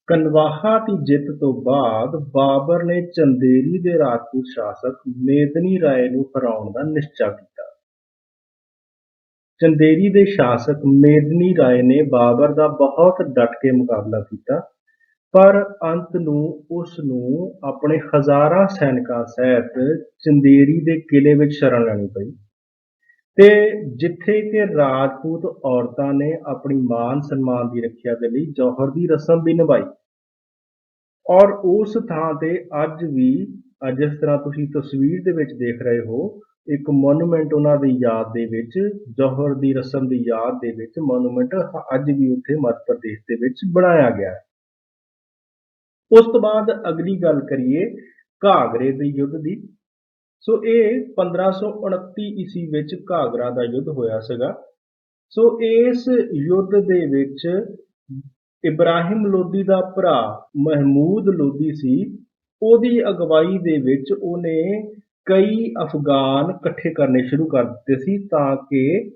ਕਨਵਾਹਾ ਦੀ ਜਿੱਤ ਤੋਂ ਬਾਅਦ ਬਾਬਰ ਨੇ ਚੰਦੇਰੀ ਦੇ ਰਾਜਪੂਤ ਸ਼ਾਸਕ ਮੇਦਨੀ ਰਾਏ ਨੂੰ ਹਰਾਉਣ ਦਾ ਨਿਸ਼ਚਾ ਕੀਤਾ। ਚੰਦੇਰੀ ਦੇ ਸ਼ਾਸਕ ਮੇਦਨੀ ਰਾਏ ਨੇ ਬਾਬਰ ਦਾ ਬਹੁਤ ਡਟ ਕੇ ਮੁਕਾਬਲਾ ਕੀਤਾ, ਪਰ ਅੰਤ ਨੂੰ ਉਸ ਨੂੰ ਆਪਣੇ ਹਜ਼ਾਰਾਂ ਸੈਨਿਕਾਂ ਸਹਿਤ ਚੰਦੇਰੀ ਦੇ ਕਿਲੇ ਵਿੱਚ ਸ਼ਰਨ ਲੈਣੀ ਪਈ ਤੇ ਜਿੱਥੇ ਕਿ ਰਾਜਪੂਤ ਔਰਤਾਂ ਨੇ ਆਪਣੀ ਮਾਨ ਸਨਮਾਨ ਦੀ ਰੱਖਿਆ ਦੇ ਲਈ ਜੌਹਰ ਦੀ ਰਸਮ ਵੀ ਨਿਭਾਈ। ਔਰ ਉਸ ਥਾਂ ਤੇ ਅੱਜ ਵੀ ਜਿਸ ਤਰ੍ਹਾਂ ਤੁਸੀਂ ਤਸਵੀਰ ਦੇ ਵਿੱਚ ਦੇਖ ਰਹੇ ਹੋ, ਇੱਕ ਮੋਨੂਮੈਂਟ ਉਹਨਾਂ ਦੀ ਯਾਦ ਦੇ ਵਿੱਚ, ਜੌਹਰ ਦੀ ਰਸਮ ਦੀ ਯਾਦ ਦੇ ਵਿੱਚ ਮੋਨੂਮੈਂਟ ਅੱਜ ਵੀ ਉੱਥੇ ਮੱਧ ਪ੍ਰਦੇਸ਼ ਦੇ ਵਿੱਚ ਬਣਾਇਆ ਗਿਆ ਹੈ। ਉਸ ਤੋਂ ਬਾਅਦ ਅਗਲੀ ਗੱਲ ਕਰੀਏ ਘਾਗਰੇ ਦੇ ਯੁੱਧ ਦੀ। ਸੋ ਇਹ 1529 ਈਸਵੀ ਵਿੱਚ ਘਾਗਰਾ ਦਾ ਯੁੱਧ ਹੋਇਆ ਸੀਗਾ। ਸੋ ਇਸ ਯੁੱਧ ਦੇ ਵਿੱਚ ਇਬਰਾਹਿਮ ਲੋਧੀ ਦਾ ਭਰਾ ਮਹਿਮੂਦ ਲੋਧੀ ਸੀ, ਉਹਦੀ ਅਗਵਾਈ ਦੇ ਵਿੱਚ ਉਹਨੇ ਕਈ ਅਫਗਾਨ ਇਕੱਠੇ ਕਰਨੇ ਸ਼ੁਰੂ ਕਰ ਦਿੱਤੇ ਸੀ ਤਾਂ ਕਿ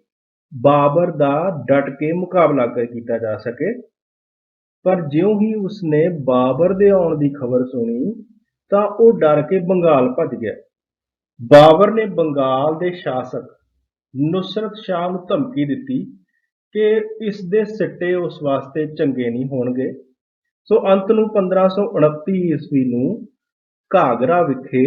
ਬਾਬਰ ਦਾ ਡਟ ਕੇ ਮੁਕਾਬਲਾ ਕੀਤਾ ਜਾ ਸਕੇ। ਪਰ ਜਿਉਂ ਹੀ ਉਸਨੇ ਬਾਬਰ ਦੇ ਆਉਣ ਦੀ ਖਬਰ ਸੁਣੀ ਤਾਂ ਉਹ ਡਰ ਕੇ ਬੰਗਾਲ ਭੱਜ ਗਿਆ। ਬਾਬਰ ਨੇ ਬੰਗਾਲ ਦੇ ਸ਼ਾਸਕ ਨੁਸਰਤ ਸ਼ਾਹ ਨੂੰ ਧਮਕੀ ਦਿੱਤੀ ਕਿ ਇਸ ਦੇ ਸਿੱਟੇ ਉਸ ਵਾਸਤੇ ਚੰਗੇ ਨਹੀਂ ਹੋਣਗੇ। ਸੋ ਅੰਤ ਨੂੰ 1529 ਈਸਵੀ ਨੂੰ ਘਾਗਰਾ ਵਿਖੇ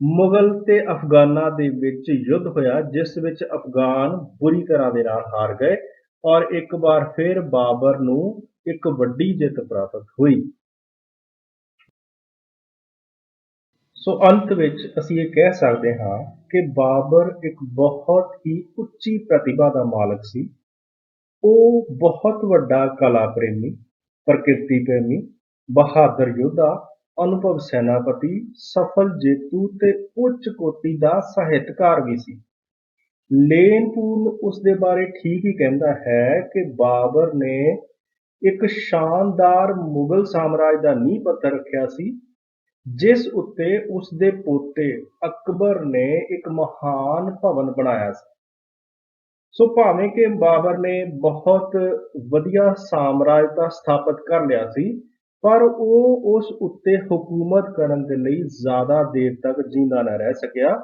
ਮੁਗਲ ਤੇ ਅਫਗਾਨਾਂ ਦੇ ਵਿੱਚ ਯੁੱਧ ਹੋਇਆ, ਜਿਸ ਵਿੱਚ ਅਫਗਾਨ ਬੁਰੀ ਤਰ੍ਹਾਂ ਦੇ ਨਾਲ ਹਾਰ ਗਏ ਔਰ ਇੱਕ ਵਾਰ ਫਿਰ ਬਾਬਰ ਨੂੰ ਇੱਕ ਵੱਡੀ ਜਿੱਤ ਪ੍ਰਾਪਤ ਹੋਈ। ਸੋ ਅੰਤ ਵਿੱਚ ਅਸੀਂ ਇਹ ਕਹਿ ਸਕਦੇ ਹਾਂ ਕਿ ਬਾਬਰ ਇੱਕ ਬਹੁਤ ਹੀ ਉੱਚੀ ਪ੍ਰਤਿਭਾ ਦਾ ਮਾਲਕ ਸੀ। ਉਹ ਬਹੁਤ ਵੱਡਾ ਕਲਾ ਪ੍ਰੇਮੀ, ਪ੍ਰਕਿਰਤੀ ਪ੍ਰੇਮੀ, ਬਹਾਦਰ ਯੋਧਾ, ਅਨੁਭਵ ਸੈਨਾਪਤੀ, ਸਫਲ ਜੇਤੂ ਤੇ ਉੱਚ ਕੋਟੀ ਦਾ ਸਾਹਿਤਕਾਰ ਵੀ ਸੀ। ਲੇਨਪੂਰਨ ਉਸ ਦੇ ਬਾਰੇ ਠੀਕ ਹੀ ਕਹਿੰਦਾ ਹੈ ਕਿ ਬਾਬਰ ਨੇ ਇੱਕ ਸ਼ਾਨਦਾਰ ਮੁਗਲ ਸਾਮਰਾਜ ਦਾ ਨੀਂਹ ਪੱਥਰ ਰੱਖਿਆ ਸੀ, ਜਿਸ ਉੱਤੇ ਉਸ ਦੇ ਪੋਤੇ ਅਕਬਰ ਨੇ ਇੱਕ ਮਹਾਨ ਭਵਨ ਬਣਾਇਆ ਸੀ। ਸੋ ਭਾਵੇਂ ਕਿ ਬਾਬਰ ਨੇ ਬਹੁਤ ਵਧੀਆ ਸਾਮਰਾਜ ਤਾਂ ਸਥਾਪਿਤ ਕਰ ਲਿਆ ਸੀ, ਪਰ ਉਹ ਉਸ ਉੱਤੇ ਹਕੂਮਤ ਕਰਨ ਦੇ ਲਈ ਜ਼ਿਆਦਾ ਦੇਰ ਤੱਕ ਜਿੰਦਾ ਨਾ ਰਹਿ ਸਕਿਆ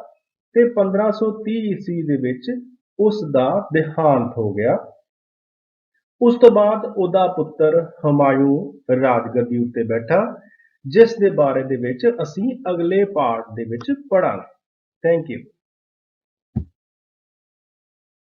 ਤੇ 1530 ਈਸਵੀ ਦੇ ਵਿੱਚ ਉਸ ਦਾ ਦੇਹਾਂਤ ਹੋ ਗਿਆ। ਉਸ ਤੋਂ ਬਾਅਦ ਉਹਦਾ ਪੁੱਤਰ ਹੁਮਾਯੂੰ ਰਾਜਗੱਦੀ ਉੱਤੇ ਬੈਠਾ, ਜਿਸ ਦੇ ਬਾਰੇ ਦੇ ਵਿੱਚ ਅਸੀਂ ਅਗਲੇ ਪਾਰਟ ਦੇ ਵਿੱਚ ਪੜਾਂਗੇ। Thank you.